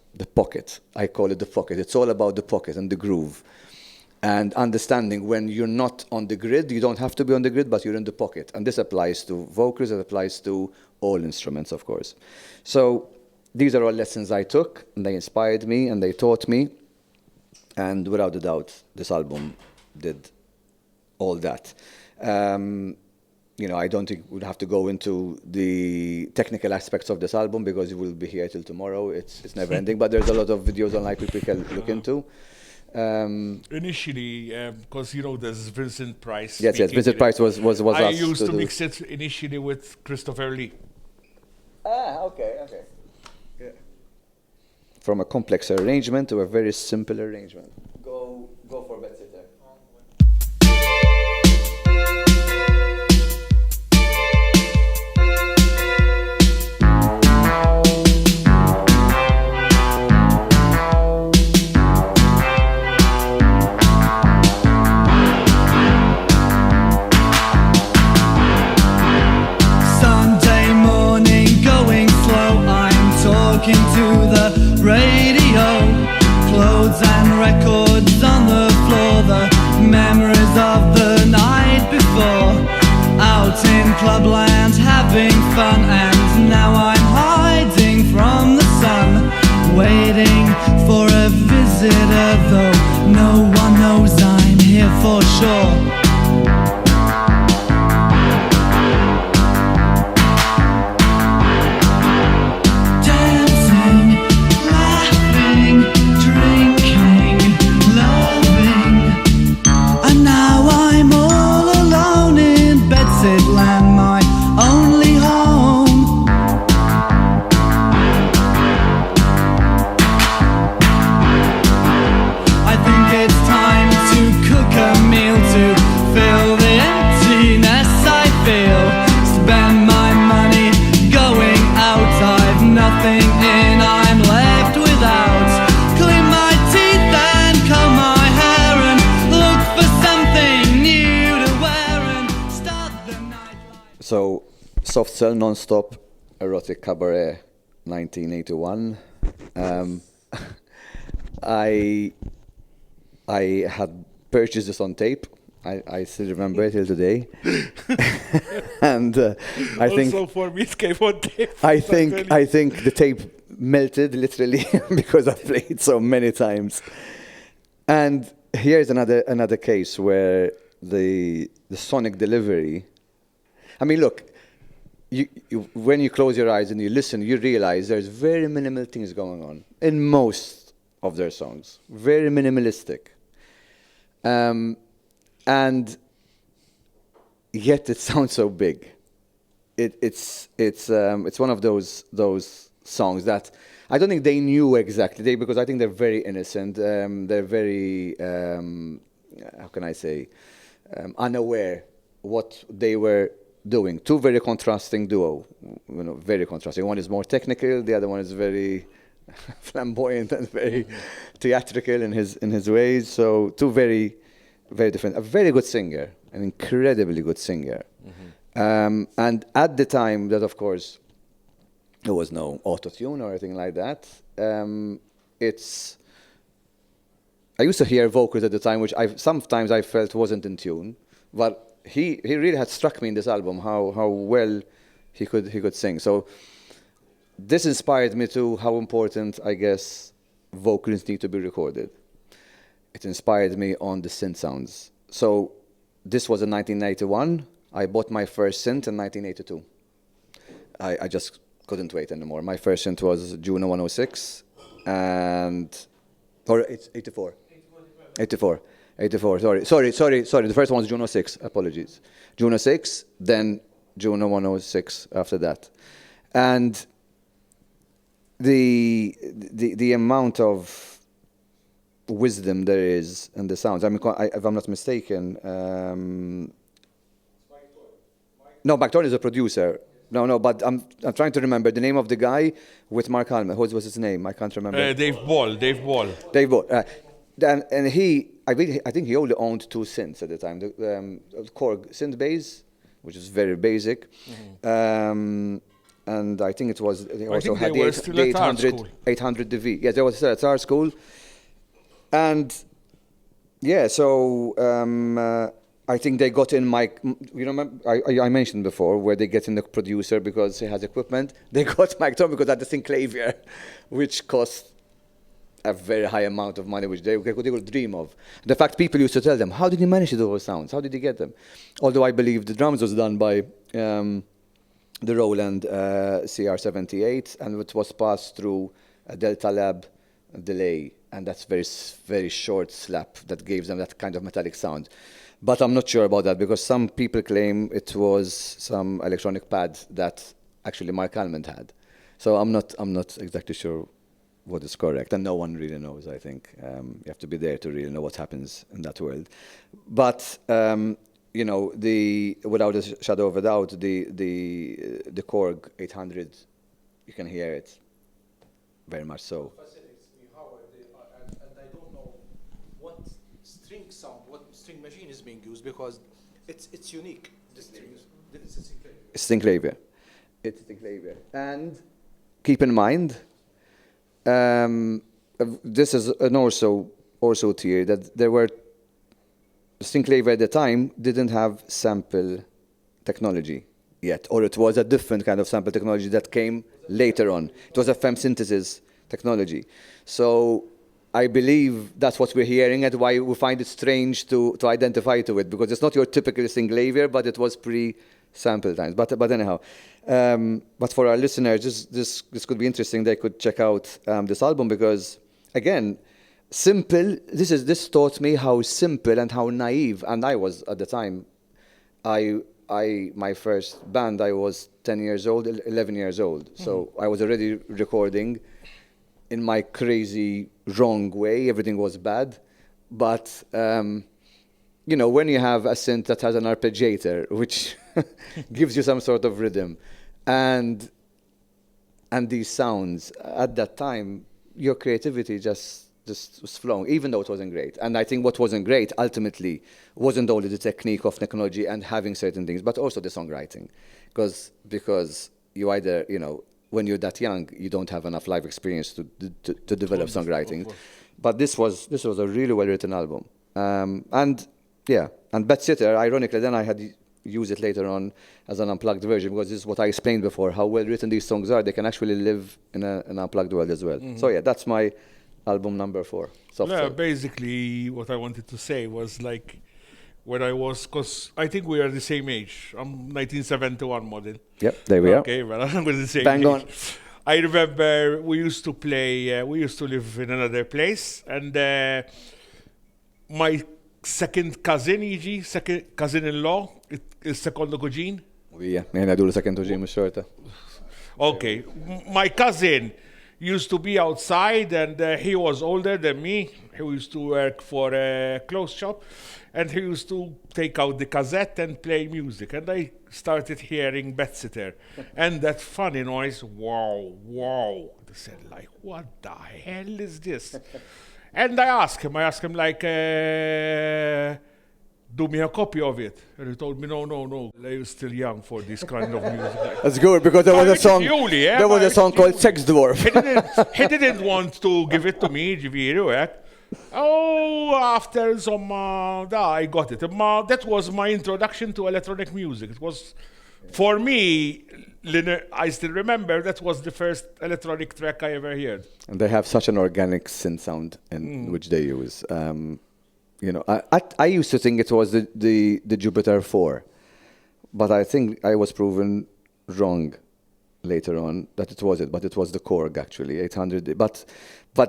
I call it the pocket. It's all about the pocket and the groove. And understanding when you're not on the grid, you don't have to be on the grid, but you're in the pocket. And this applies to vocals, it applies to all instruments, of course. So these are all lessons I took, and they inspired me, and they taught me. And without a doubt, this album did all that. I don't think we'd have to go into the technical aspects of this album because we'll be here till tomorrow. It's never ending, but there's a lot of videos online people can look into.
Initially, because there's Vincent Price.
Yes, Vincent Price was
I
asked
used to
do.
mix it initially with Christopher Lee.
Okay. Yeah. From a complex arrangement to a very simple arrangement. Go for Betsy there.
Talking to the radio, clothes and records on the floor, the memories of the night before, out in clubland having fun, and now I'm hiding from the sun, waiting for a visitor, though no one knows I'm here for sure.
So, Soft Cell, Non-Stop, Erotic Cabaret, 1981. I had purchased this on tape. I still remember it till today. And I think
also for me it came on tape.
I think the tape melted literally because I played it so many times. And here's another case where the sonic delivery. I mean, look, when you close your eyes and you listen, you realize there's very minimal things going on in most of their songs. Very minimalistic. And yet it sounds so big. It's one of those songs that I don't think they knew exactly, because I think they're very innocent. They're very how can I say, unaware what they were doing. Two very contrasting duo, very contrasting. One is more technical, the other one is very flamboyant and very theatrical in his ways. So two very, very different. A very good singer, an incredibly good singer. Mm-hmm. And at the time that, of course, there was no auto-tune or anything like that. I used to hear vocals at the time, which sometimes I felt wasn't in tune, but he really had struck me in this album how well he could sing. So this inspired me to how important, I guess, vocals need to be recorded. It inspired me on the synth sounds. So this was in 1991. I bought my first synth in 1982. I just couldn't wait anymore. My first synth was Juno 106, or it's 84. 84. 84. Sorry. The first one was Juno 6. Apologies. Juno 6, then Juno 106 after that. And the amount of wisdom there is in the sounds. I mean, if I'm not mistaken, no, McTorn is a producer. No, but I'm trying to remember the name of the guy with Mark Hallman. What was his name? I can't remember.
Dave Ball.
Dave Ball. And I think he only owned 2 synths at the time. The Korg synth bass, which is very basic. And I think it was, they also had the 800 DV. Yes, there was still at our school. And yeah, so I think they got in Mike, you know, I mentioned before where they get in the producer because he has equipment. They got Mike Tom because that's the synclavier, which cost a very high amount of money, which they would dream of. The fact people used to tell them, how did you manage those sounds? How did you get them? Although I believe the drums was done by the Roland CR78, and it was passed through a Delta Lab delay, and that's very short slap that gave them that kind of metallic sound. But I'm not sure about that because some people claim it was some electronic pad that actually Mark Almond had. So I'm not exactly sure what is correct, and no one really knows. I think you have to be there to really know what happens in that world. But you know, without a shadow of a doubt, the Korg 800, you can hear it very much so.
Fascinates me, Howard, and I don't know what string sound, what string machine is being used because it's unique. The strings, it's
synclavier. It's synclavier, and keep in mind, this is an also tier that there were. Synclavier at the time didn't have sample technology yet, or it was a different kind of sample technology that came later on. It was a FEM synthesis technology. So I believe that's what we're hearing and why we find it strange to identify to it, because it's not your typical synclavier, but it was pre-sample times. But anyhow, but for our listeners, this could be interesting. They could check out this album because, again, simple. This taught me how simple and how naive, and I was at the time. My first band, I was 10 years old, 11 years old. So I was already recording in my crazy wrong way. Everything was bad, but you know, when you have a synth that has an arpeggiator, which gives you some sort of rhythm, and these sounds at that time, your creativity just was flowing, even though it wasn't great. And I think what wasn't great ultimately wasn't only the technique of technology and having certain things, but also the songwriting, because you either, you know, when you're that young, you don't have enough life experience to develop songwriting. But this was a really well written album, and Bed Sitter, ironically, then I had use it later on as an unplugged version, because this is what I explained before, how well written these songs are. They can actually live in an unplugged world as well. So yeah, that's my album number 4.
Yeah, basically what I wanted to say was like when I was, because I think we are the same age. I'm 1971 model.
Yep, there we are.
Okay, well, I'm with the same
Bang
age.
on.
I remember we used to play, we used to live in another place, and my second cousin, e.g., second cousin-in-law, is secondo cugin.
Yeah, I do the second cugin, shorter.
Okay, my cousin used to be outside, and he was older than me. He used to work for a clothes shop, and he used to take out the cassette and play music. And I started hearing Bed Sitter, and that funny noise, wow. I said, like, what the hell is this? And I asked him like, do me a copy of it. And he told me, no, you're still young for this kind of music.
That's good, because there was a song. There was a song called Sex Dwarf.
He didn't want to give it to me, after some, I got it. That was my introduction to electronic music. It was, for me, I still remember, that was the first electronic track I ever heard.
And they have such an organic synth sound in which they use. You know, I used to think it was the Jupiter 4, but I think I was proven wrong later on that it was it, but it was the Korg actually, 800. But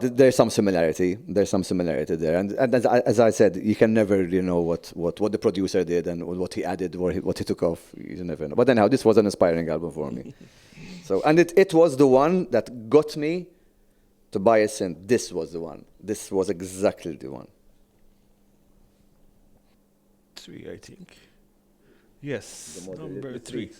there's some similarity. There's some similarity there, and as I said, you can never really know what the producer did and what he added or what he took off. You never know. But anyhow, this was an inspiring album for me. So, and it was the one that got me to buy a synth. This was the one. This was exactly the one.
3, I think. Yes,
The model,
number
the
3.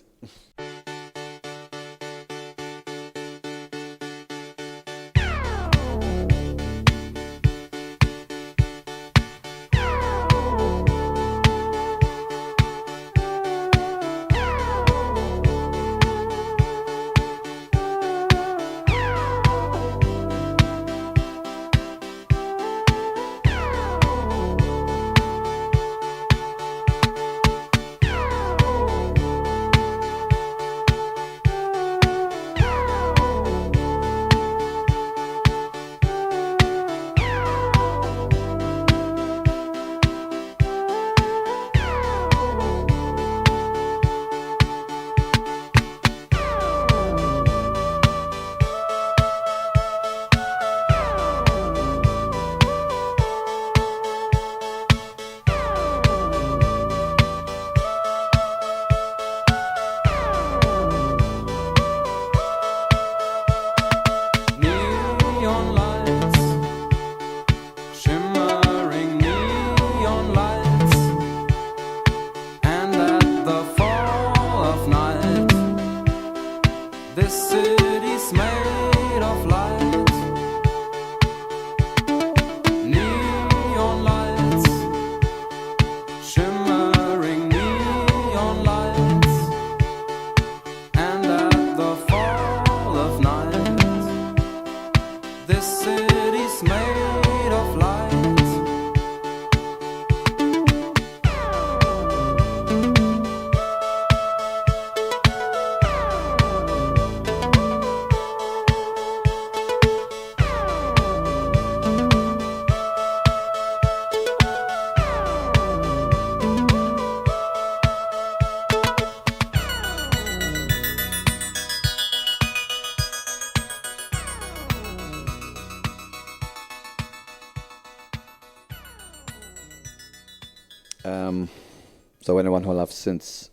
So anyone who loves synths,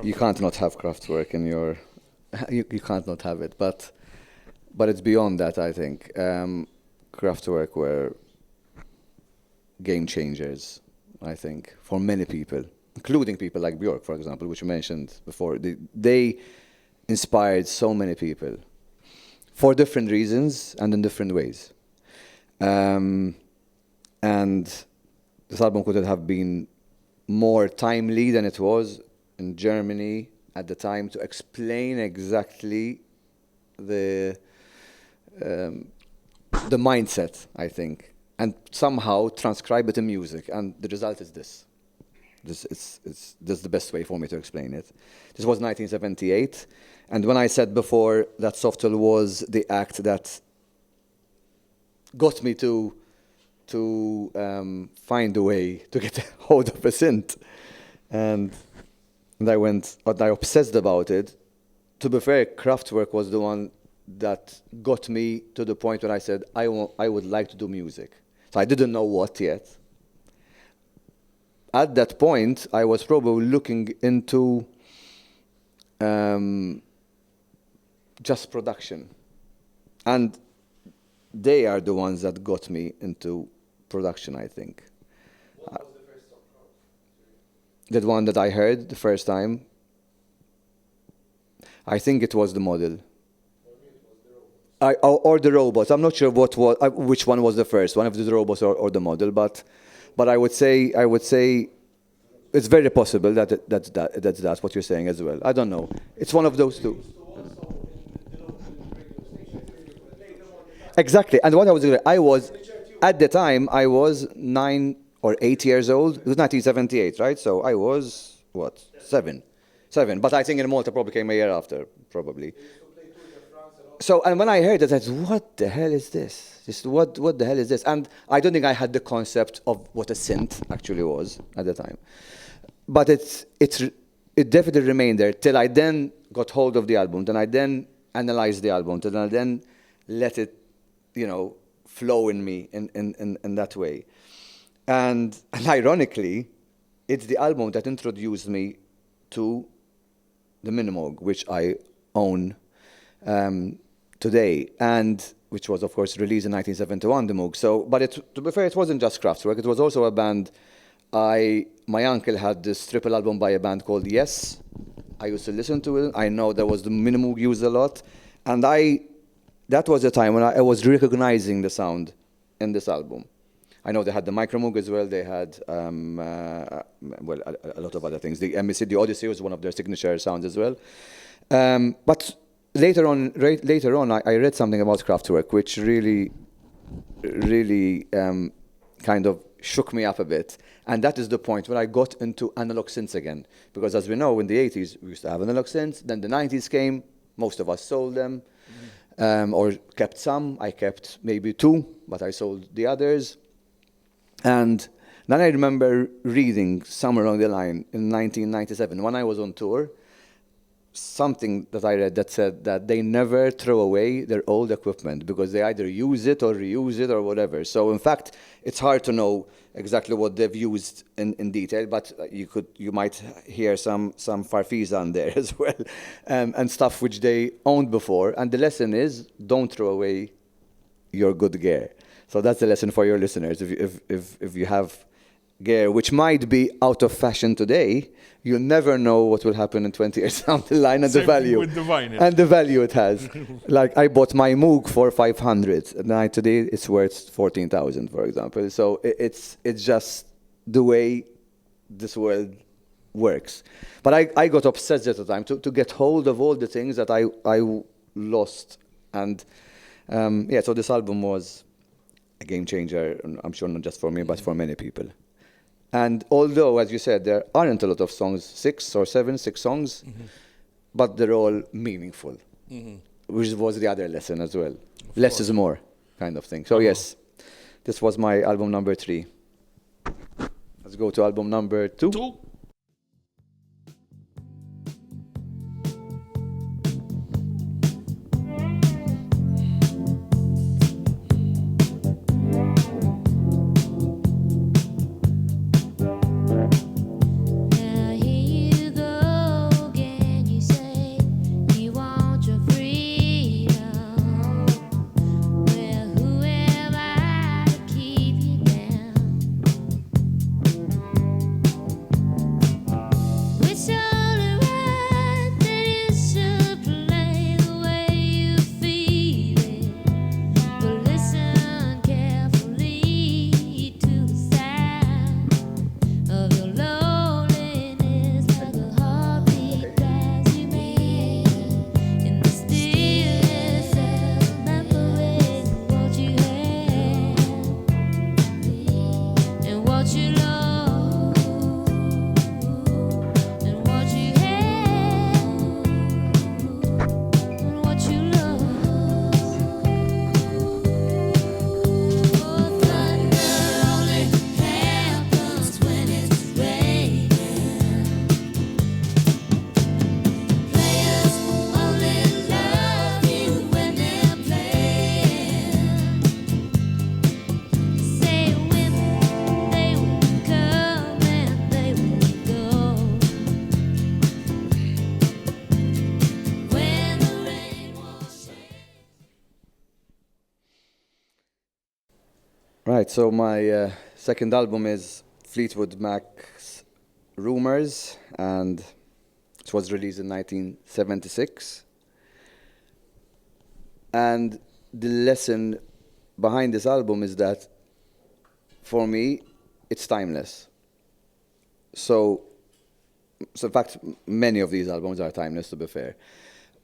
you can't not have Kraftwerk in your, you can't not have it. But it's beyond that, I think. Kraftwerk were game changers, I think, for many people, including people like Björk, for example, which you mentioned before. They inspired so many people for different reasons and in different ways. And this album could have been more timely than it was in Germany at the time to explain exactly the mindset, I think, and somehow transcribe it in music. And the result is this. This is the best way for me to explain it. This was 1978, and when I said before that Softel was the act that got me to find a way to get a hold of a synth, and I obsessed about it. To be fair, Kraftwerk was the one that got me to the point where I said I would like to do music. So I didn't know what yet. At that point, I was probably looking into just production, and they are the ones that got me into production, I think. What was the first song? That one that I heard the first time, I think it was The Model. Or The Robots. I'm not sure which one was the first, one of the Robots or The Model, but I would say it's very possible that's what you're saying as well. I don't know. It's one of those two. Exactly. And what I was doing, at the time, I was 9 or 8 years old. It was 1978, right? So I was, what, 7. But I think in Malta probably came a year after, probably. So, and when I heard it, I said, what the hell is this? Just what the hell is this? And I don't think I had the concept of what a synth actually was at the time. But it definitely remained there till I then got hold of the album, then I then analyzed the album, and I then let it, flow in me in that way. And ironically, it's the album that introduced me to the Minimoog, which I own today, and which was, of course, released in 1971, the Moog. So, but to be fair, it wasn't just Kraftwerk. It was also a band. My uncle had this triple album by a band called Yes. I used to listen to it. I know there was the Minimoog used a lot, and that was the time when I was recognizing the sound in this album. I know they had the Micromoog as well. They had a lot of other things. The MEC, the Odyssey was one of their signature sounds as well. But later on, I read something about Kraftwerk, which really kind of shook me up a bit. And that is the point when I got into analog synths again. Because as we know, in the 80s, we used to have analog synths. Then the 90s came. Most of us sold them or kept some. I kept maybe 2, but I sold the others. And then I remember reading somewhere along the line in 1997, when I was on tour, something that I read that said that they never throw away their old equipment because they either use it or reuse it or whatever. So in fact, it's hard to know exactly what they've used in detail, but you might hear some farfisa on there as well, and stuff which they owned before. And the lesson is, don't throw away your good gear. So that's the lesson for your listeners. If you have gear which might be out of fashion today, you'll never know what will happen in 20 years down the line and the value.
With the vinyl.
And the value it has. Like I bought my Moog for 500, and today it's worth 14,000, for example. So it's just the way this world works. But I got obsessed at the time to get hold of all the things that I lost. And so this album was a game changer, I'm sure not just for me, but for many people. And although, as you said, there aren't a lot of songs, 6 or 7 songs, but they're all meaningful, which was the other lesson as well. Less is more kind of thing. So yes, this was my album number 3. Let's go to album number 2. Right, so my second album is Fleetwood Mac's Rumours, and it was released in 1976. And the lesson behind this album is that, for me, it's timeless. So in fact, many of these albums are timeless, to be fair.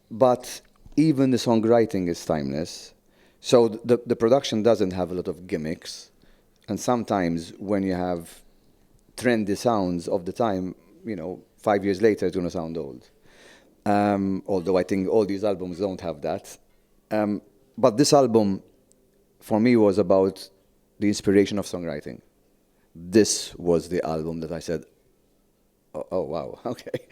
But even the songwriting is timeless. So the production doesn't have a lot of gimmicks. And sometimes when you have trendy sounds of the time, 5 years later, it's going to sound old. Although I think all these albums don't have that. But this album, for me, was about the inspiration of songwriting. This was the album that I said, oh wow, okay.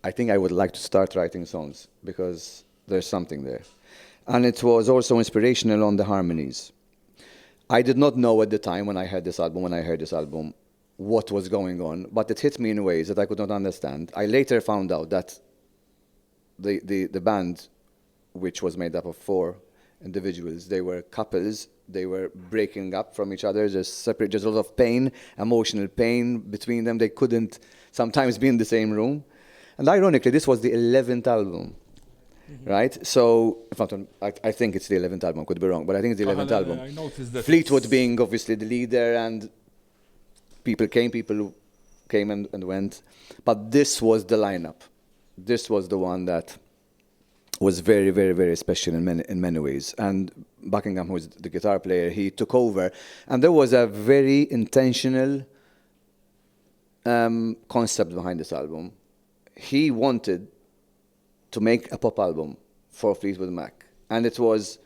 I think I would like to start writing songs because there's something there. And it was also inspirational on the harmonies. I did not know at the time when I heard this album, what was going on, but it hit me in ways that I could not understand. I later found out that the band, which was made up of 4 individuals, they were couples, they were breaking up from each other, there's a lot of pain, emotional pain between them. They couldn't sometimes be in the same room. And ironically, this was the 11th album. Right? So, I think it's the 11th album, could be wrong, but I think it's the 11th album.
I noticed that.
Fleetwood being obviously the leader, and people came and went. But this was the lineup. This was the one that was very, very, very special in many ways. And Buckingham, who was the guitar player, he took over. And there was a very intentional concept behind this album. He wanted to make a pop album for Fleetwood Mac. And it was,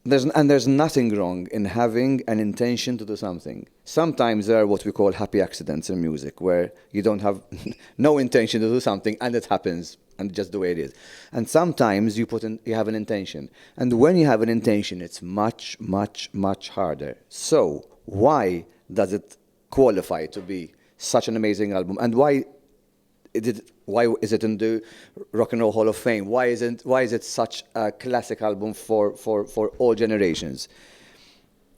there's nothing wrong in having an intention to do something. Sometimes there are what we call happy accidents in music, where you don't have no intention to do something and it happens, and just the way it is. And sometimes you have an intention. And when you have an intention, it's much, much, much harder. So why does it qualify to be such an amazing album? And why is it in the Rock and Roll Hall of Fame? Why is it such a classic album for all generations?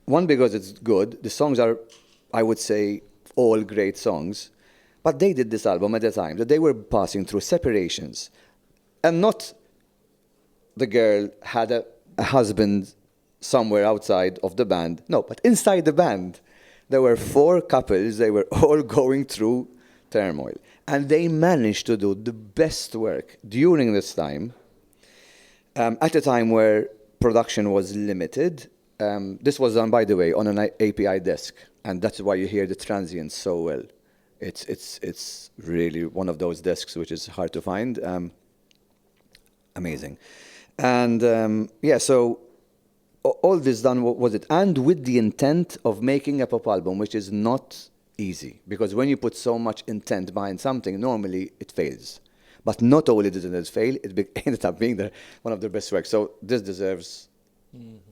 One, because it's good. The songs are, I would say, all great songs. But they did this album at a time that they were passing through separations. And not the girl had a husband somewhere outside of the band. No, but inside the band, there were 4 couples. They were all going through turmoil. And they managed to do the best work during this time, at a time where production was limited. This was done, by the way, on an API desk, and that's why you hear the transients so well. It's really one of those desks which is hard to find. Amazing. And so all this done, what was it? And with the intent of making a pop album, which is not easy, because when you put so much intent behind something, normally it fails. But not only did it fail, it ended up being one of their best works. So this deserves,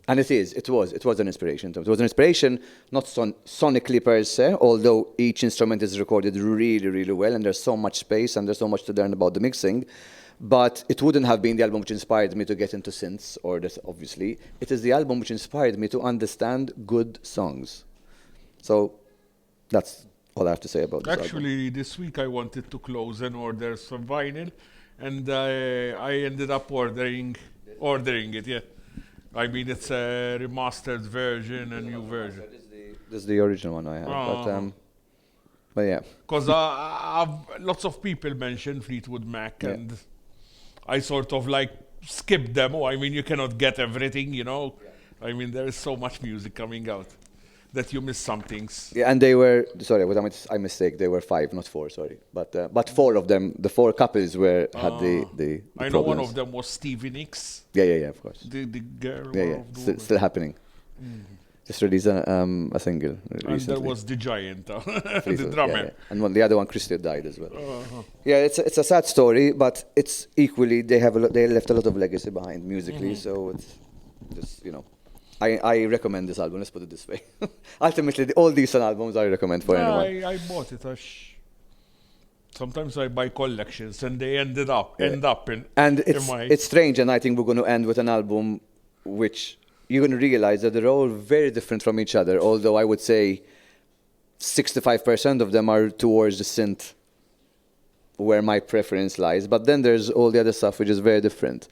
and it was an inspiration. It was an inspiration, not sonically per se, although each instrument is recorded really, really well, and there's so much space and there's so much to learn about the mixing. But it wouldn't have been the album which inspired me to get into synths, or this, obviously. It is the album which inspired me to understand good songs. So that's all I have to say about this
Actually, this week I wanted to close and order some vinyl, and I ended up ordering it, yeah. I mean, it's a remastered version, a new version.
This is the original one I have, but yeah.
Because lots of people mention Fleetwood Mac, and I sort of like skip them. I mean, you cannot get everything, you know. I mean, there is so much music coming out that you miss some things.
Yeah, and they were, sorry, I mistake, they were 5, not 4, sorry. But 4 of them, the 4 couples had the
I know
problems.
one of them was Stevie Nicks.
Yeah, of course.
The girl.
Still happening. Just released a single recently.
And there was the giant, the drummer.
Yeah. And the other one, Christy, died as well. Yeah, it's a sad story, but it's equally, they left a lot of legacy behind musically, so it's just, you know. I recommend this album, let's put it this way. Ultimately, all these albums I recommend for anyone.
I bought it. Sometimes I buy collections and they end up in
And it's strange, and I think we're going to end with an album which you're going to realize that they're all very different from each other, although I would say 65% of them are towards the synth, where my preference lies. But then there's all the other stuff which is very different.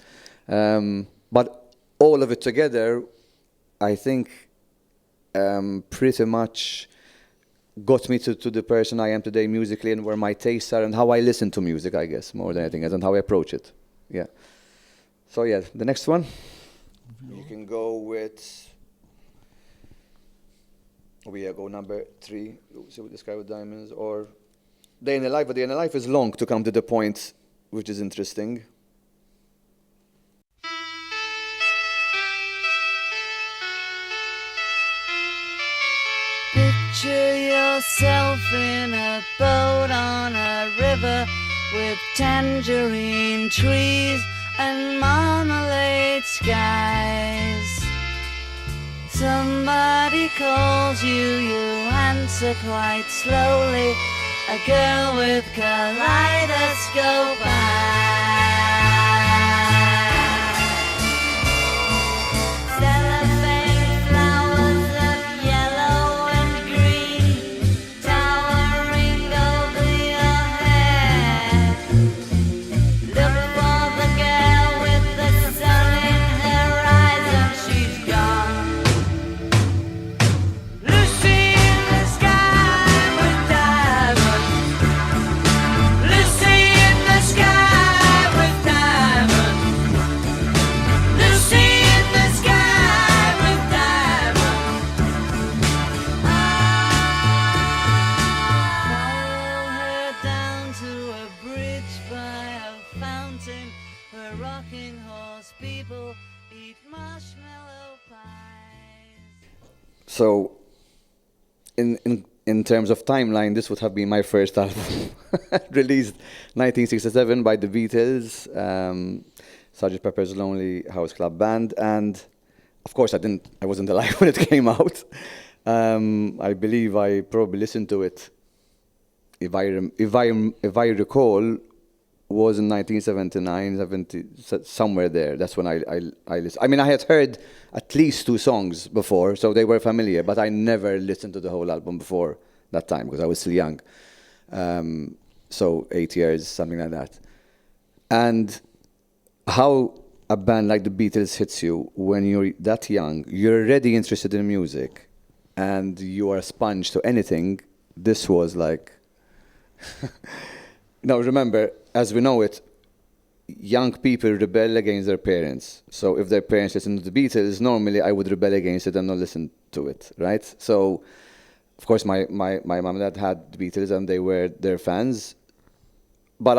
But all of it together, I think, pretty much got me to the person I am today musically, and where my tastes are and how I listen to music, I guess, more than anything else, and how I approach it. Yeah. So yeah, the next one, you can go with, go number 3, see what this guy with diamonds, or Day in the Life. But Day in the Life is long to come to the point, which is interesting.
Picture yourself in a boat on a river with tangerine trees and marmalade skies. Somebody calls you, you answer quite slowly. A girl with kaleidoscope eyes. Cellophane flowers of yellow and green towering over your head. Look for the girl with the sun in her eyes and she's gone. Lucy in the sky with diamonds. Lucy in the sky with diamonds. Lucy in the sky with diamonds. Follow her down to a bridge by a fountain where rocking horse people eat marshmallow pies.
So, in terms of timeline, this would have been my first album, released 1967 by the Beatles, Sgt. Pepper's Lonely Hearts Club Band, and of course I wasn't alive when it came out. I believe I probably listened to it, if I recall, was in 1979, 70, somewhere there. That's when I listened. I mean, I had heard at least 2 songs before, so they were familiar, but I never listened to the whole album before that time because I was still young. So 8 years, something like that. And how a band like the Beatles hits you when you're that young, you're already interested in music, and you are a sponge to anything. This was like... Now remember, as we know it, young people rebel against their parents. So if their parents listen to the Beatles, normally I would rebel against it and not listen to it, right? So, of course, my mom and dad had the Beatles and they were their fans. But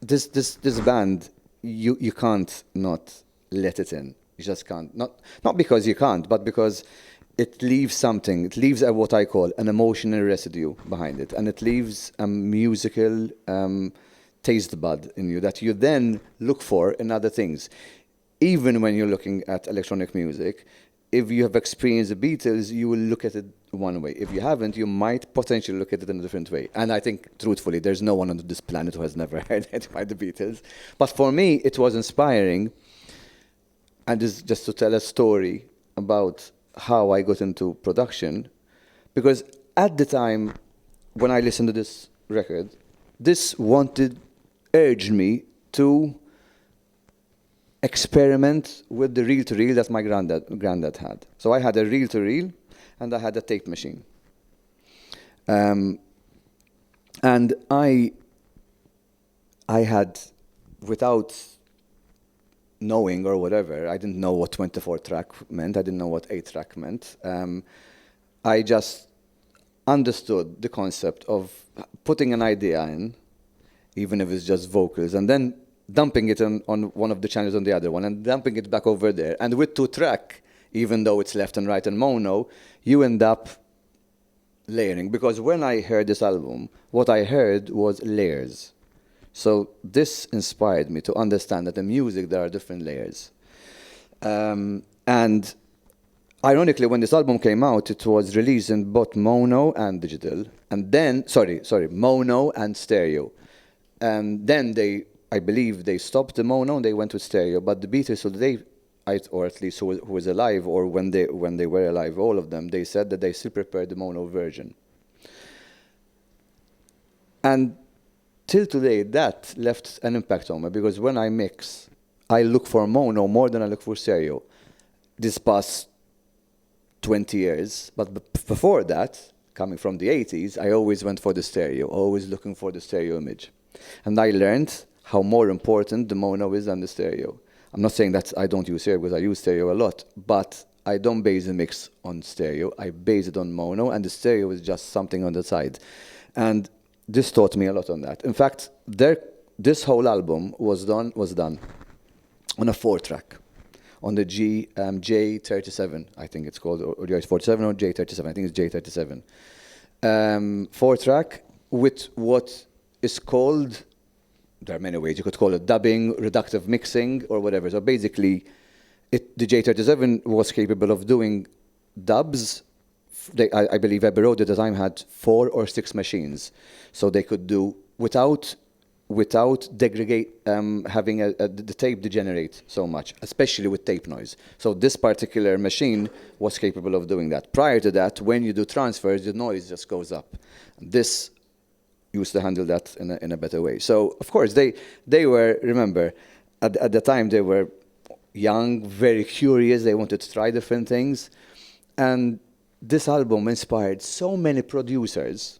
this band, you can't not let it in. You just can't. Not because you can't, but because it leaves something. It leaves what I call an emotional residue behind it, and it leaves a musical taste bud in you that you then look for in other things. Even when you're looking at electronic music, if you have experienced the Beatles, you will look at it one way. If you haven't, you might potentially look at it in a different way. And I think, truthfully, there's no one on this planet who has never heard it by the Beatles. But for me, it was inspiring. And this just to tell a story about how I got into production, because at the time when I listened to this record, this urged me to experiment with the reel-to-reel that my granddad had. So I had a reel-to-reel and I had a tape machine. And I had, without knowing or whatever, I didn't know what 24-track meant, I didn't know what 8-track meant. I just understood the concept of putting an idea in, even if it's just vocals, and then dumping it on one of the channels on the other one, and dumping it back over there. And with 2-track, even though it's left and right and mono, you end up layering. Because when I heard this album, what I heard was layers. So this inspired me to understand that in music there are different layers. And ironically, when this album came out, it was released in both mono and digital. And then, mono and stereo. And then I believe they stopped the mono and they went with stereo. But the Beatles, so or at least who was alive, or when they were alive, all of them, they said that they still prepared the mono version. And till today, that left an impact on me, because when I mix, I look for mono more than I look for stereo. This past 20 years, but before that, coming from the 80s, I always went for the stereo, always looking for the stereo image. And I learned how more important the mono is than the stereo. I'm not saying that I don't use stereo, because I use stereo a lot, but I don't base a mix on stereo. I base it on mono, and the stereo is just something on the side. And this taught me a lot on that. In fact, this whole album was done on a 4-track, on the J37, I think it's called, or J47 or J37. I think it's J37. 4-track with what is called, there are many ways, you could call it dubbing, reductive mixing, or whatever. So basically, the J37 was capable of doing dubs. I believe Abbey Road at the time had 4 or 6 machines. So they could do without having the tape degenerate so much, especially with tape noise. So this particular machine was capable of doing that. Prior to that, when you do transfers, the noise just goes up. This used to handle that in a better way. So of course they were, remember, at the time they were young, very curious. They wanted to try different things, and this album inspired so many producers.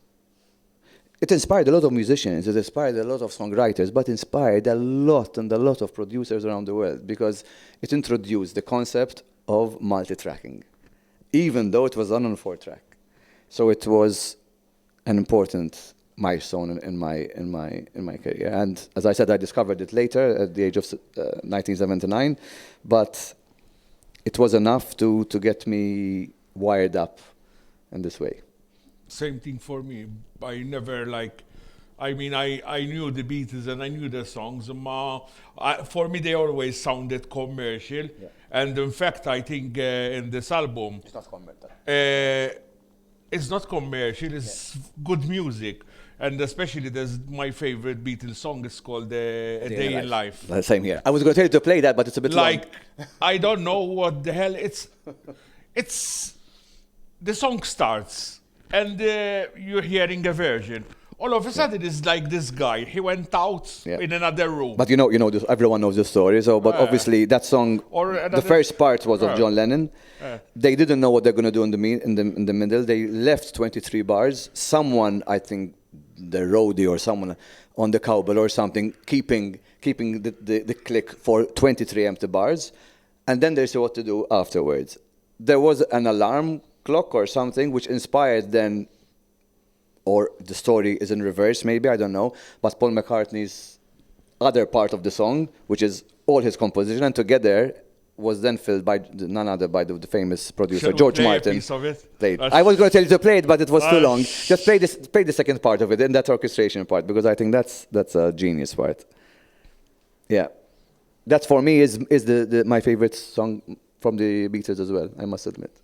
It inspired a lot of musicians, it inspired a lot of songwriters, but inspired a lot of producers around the world, because it introduced the concept of multi-tracking, even though it was done on 4-track. So it was an important milestone in my career. And as I said, I discovered it later at the age of 1979, but it was enough to get me wired up in this way.
Same thing for me. I never I knew the Beatles and I knew their songs. For me, they always sounded commercial.
Yeah.
And in fact, I think in this album,
It's not commercial.
it's not commercial, it's good music. And especially there's my favorite Beatles song, it's called A Day in Life.
Same here. I was going to tell you to play that, but it's a bit long.
I don't know what the hell, it's the song starts and you're hearing a version. All of a sudden, it's like this guy. He went out in another room.
But you know, everyone knows the story. So, but obviously, that song, the first part was of John Lennon. They didn't know what they're going to do in the middle. They left 23 bars. Someone, I think, the roadie or someone on the cowbell or something, keeping the click for 23 empty bars, and then they said what to do afterwards. There was an alarm clock or something which inspired then. Or the story is in reverse, maybe, I don't know. But Paul McCartney's other part of the song, which is all his composition, and together was then filled by none other by the famous producer, George Martin.
A piece of it?
I was going to tell you to play it, but it was too long. Just play the second part of it, and that orchestration part, because I think that's a genius part. Yeah. That for me is my favorite song from the Beatles as well, I must admit.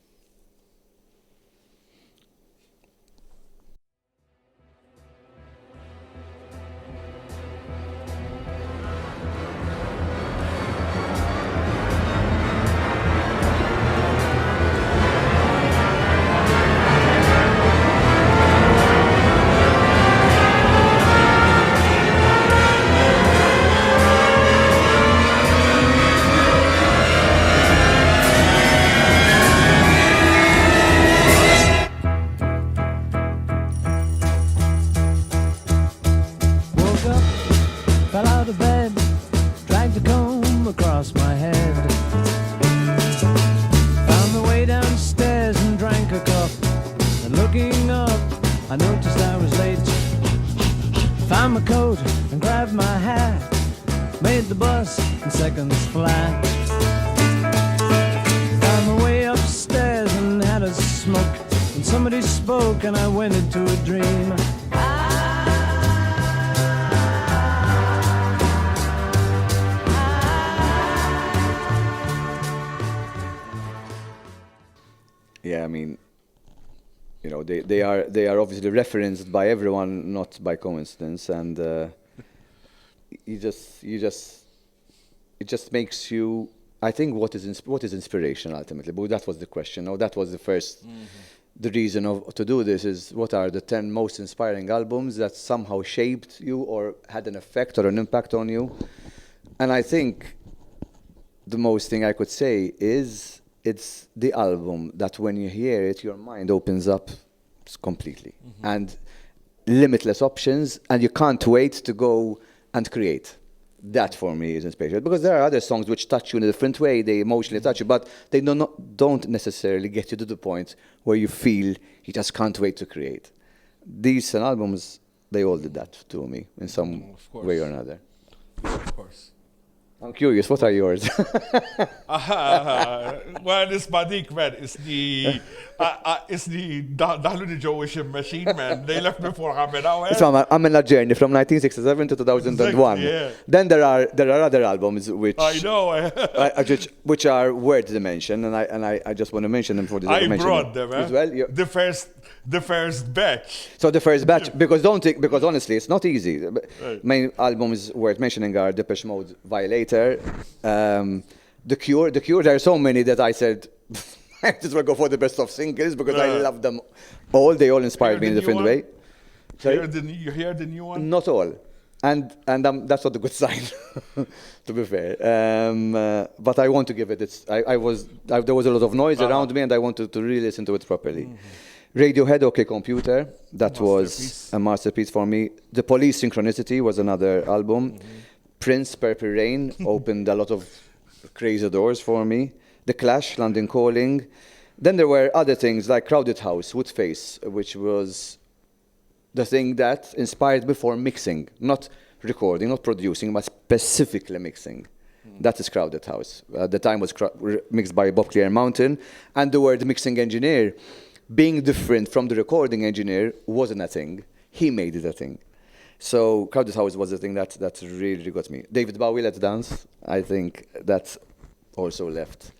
Yeah, I mean, you know, they are obviously referenced by everyone, not by coincidence, and it just makes you. I think what is inspiration ultimately? But that was the question. No, that was the first. The reason to do this is what are the 10 most inspiring albums that somehow shaped you or had an effect or an impact on you, and I think the most thing I could say is. It's the album that when you hear it, your mind opens up completely and limitless options, and you can't wait to go and create. That for me is inspiration, because there are other songs which touch you in a different way. They emotionally touch you, but they don't necessarily get you to the point where you feel you just can't wait to create. These 10 albums, they all did that to me in some way or another.
Of course.
I'm curious, what are yours?
Well, nisma dik, man, isni daħlu niġu wishing machine, man. They left me for half an hour.
So I'm in a journey from 1967 to 2001.
Exactly, yeah.
Then there are other albums which
I know.
which are worth the mention, and I just want to mention them for the
I
mention
brought them,
as well. Yeah.
The first batch.
So the first batch, because honestly, it's not easy.
Right.
Main albums worth mentioning are Depeche Mode, Violator, The Cure. The Cure, there are so many that I said, I just will go for the best of singles because I love them all. They all inspired me in a different way.
You hear the new one?
Not all. And that's not a good sign, to be fair. But I want to give it there was a lot of noise around me, and I wanted to really listen to it properly. Radiohead, OK Computer, that was a masterpiece for me. The Police, Synchronicity was another album. Prince, Purple Rain opened a lot of crazy doors for me. The Clash, London Calling. Then there were other things like Crowded House, Woodface, which was the thing that inspired me for mixing, not recording, not producing, but specifically mixing. That is Crowded House. At the time was mixed by Bob Clear Mountain, and the word mixing engineer, being different from the recording engineer, wasn't a thing. He made it a thing. So Crowded House was the thing that really got me. David Bowie, Let's Dance, I think that also left.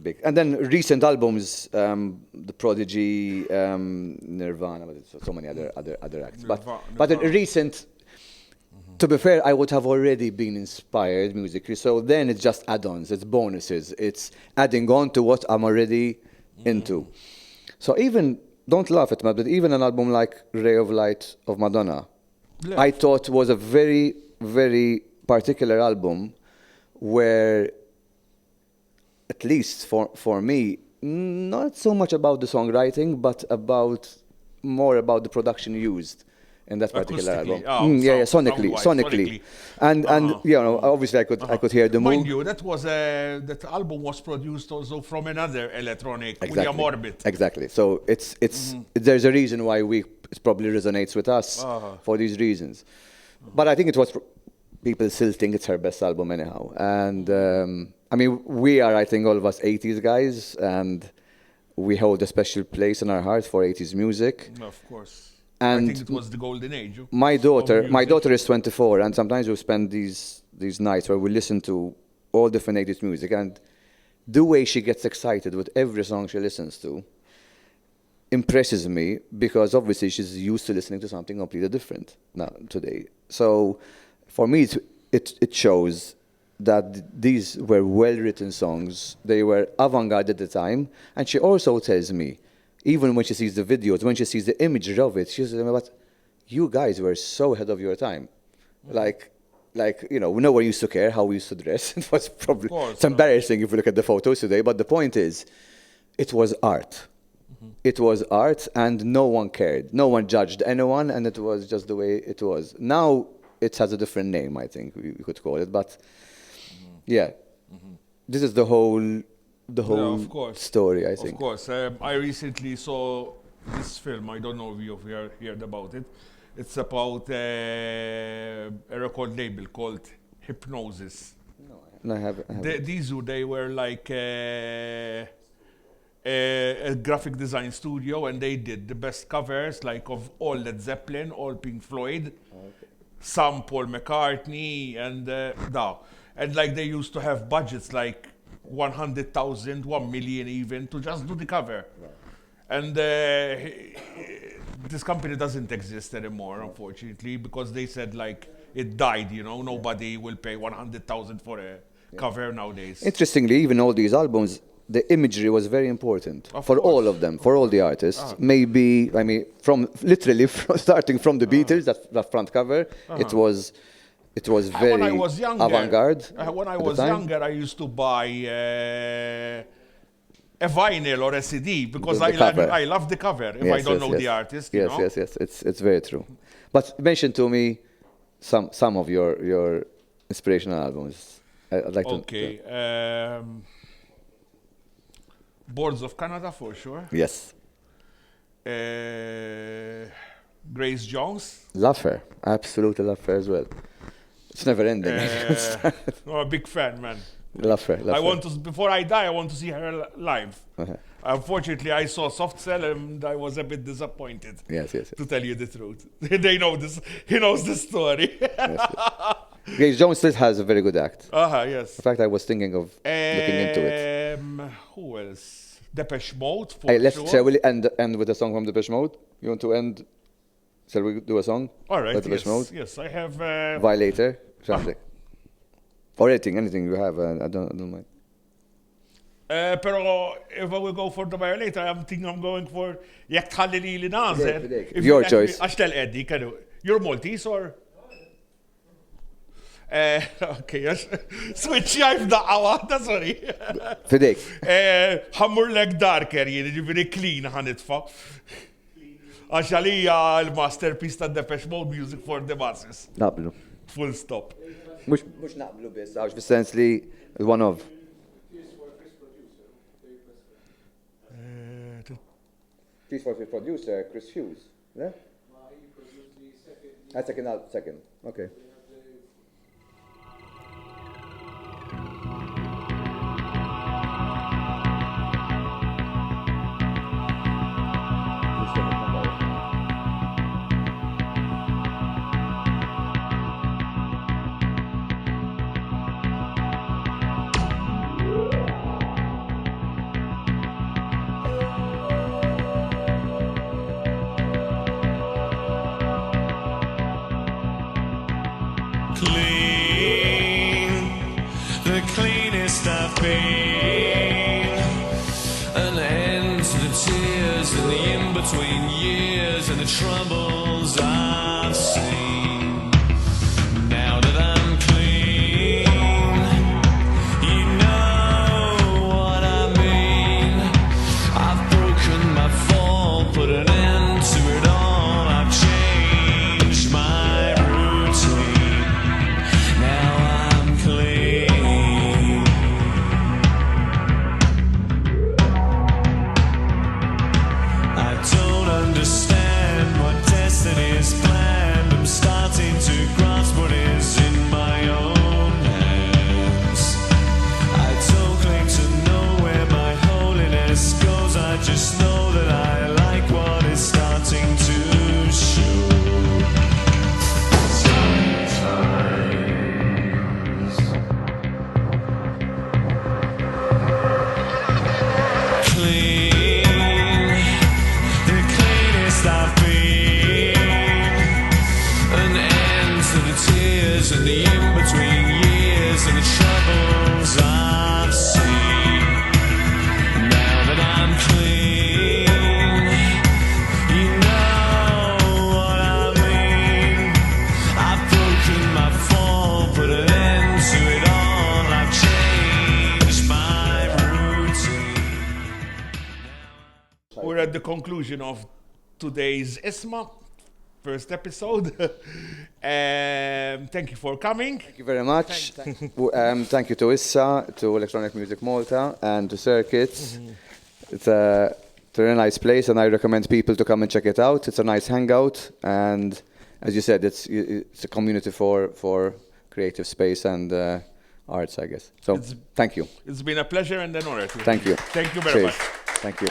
Big. And then recent albums, The Prodigy, Nirvana, but so many other acts. But a recent, to be fair, I would have already been inspired musically. So then it's just add-ons, it's bonuses, it's adding on to what I'm already into. So even, don't laugh at me, but even an album like Ray of Light of Madonna, I thought was a very, very particular album where, at least for me, not so much about the songwriting, but more about the production used in that particular album. Sonically. And obviously I could hear the mood.
Mind you, that album was produced also from another electronic, William Orbit.
Exactly. So there's a reason why it probably resonates with us for these reasons. But I think it was people still think it's her best album anyhow. And I mean, we are, I think, all of us 80s guys, and we hold a special place in our hearts for 80s music.
Of course.
And
I think it was the golden age.
My daughter is 24, and sometimes we spend these nights where we listen to all different 80s music, and the way she gets excited with every song she listens to impresses me, because obviously she's used to listening to something completely different now today. So for me, it shows that these were well-written songs. They were avant-garde at the time. And she also tells me, even when she sees the videos, when she sees the imagery of it, she says, "But you guys were so ahead of your time." Like, no one used to care how we used to dress. It was probably, it's embarrassing if you look at the photos today, but the point is, it was art. It was art, and no one cared. No one judged anyone, and it was just the way it was. Now, it has a different name, I think we could call it, but yeah, this is the whole story, I think.
Of course. I recently saw this film. I don't know if you've heard about it. It's about a record label called Hypnosis.
No, I haven't.
They were like a graphic design studio, and they did the best covers, like of all Led Zeppelin, all Pink Floyd, some Paul McCartney, and and like they used to have budgets like 100,000, 1 million even, to just do the cover. And this company doesn't exist anymore, unfortunately, because they said like it died, nobody will pay 100,000 for a cover nowadays.
Interestingly, even all these albums, the imagery was very important for all of them, for all the artists. Maybe, I mean, starting from the Beatles, that front cover, it was very avant-garde.
When I was younger, I used to buy a vinyl or a CD because I love the cover if I don't know the artist.
Yes. It's very true. But mention to me some of your inspirational albums. I'd like to.
Okay. Boards of Canada for sure.
Yes.
Grace Jones.
Love her. Absolutely love her as well. It's never ending.
I'm a big fan, man.
Love her.
I want to, before I die, I want to see her live.
Uh-huh.
Unfortunately, I saw Soft Cell and I was a bit disappointed.
Yes.
To tell you the truth, they know this. He knows the story.
Grace Jones still has a very good act.
Yes.
In fact, I was thinking of looking into it.
Who else? Depeche Mode.
Shall we end with a song from Depeche Mode? You want to end? Shall we do a song?
All right.
by Depeche Mode?
Yes, I have.
Violator. Something. Or anything you have. I don't mind.
Pero if I will go for the Violator, I'm thinking I'm going for Jek tħalli li nażel.
Your choice.
Għax tal-eddi, you're Maltese or? Okay, switch jajf daqqa waħda, sorry.
Fidejk.
Ħammur lek darker, ġifiri clean ħanitfa. Għax għalija l-masterpiece ta' Depeche Mode Music for the Masses.
Naqblu.
Full stop.
Mux naqblu biss, għax fil-sens li one of. Piece for producer, Chris Hughes. Yeah? Second. Okay.
The cleanest I've been. An end to the tears and the in-between years and the troubles I've seen. Now that I'm clean, you know what I mean. I've broken my fall, put an end to it all. I've changed my routine. Now I'm clean. I don't understand what destiny is planned. I'm starting to grasp what is in my own hands. I don't claim to know where my holiness goes. I just know that I like what is starting to show. Sometimes clean, the cleanest I've been. An end to the tears and the in-between years and the troubles I've seen. Now that I'm clean, you know what I mean. I've broken my fall, put an end to it all. I've changed my routine.
We're at the conclusion of today's ISMA, first episode. Thank you for coming.
Thank you very much. Thank you to ISSA, to Electronic Music Malta, and to Circuits. It's a very nice place, and I recommend people to come and check it out. It's a nice hangout, and as you said, it's a community for creative space and arts, I guess. So, thank you.
It's been a pleasure and an honor.
Thank you.
Thank you very
Cheers.
much.
Thank you.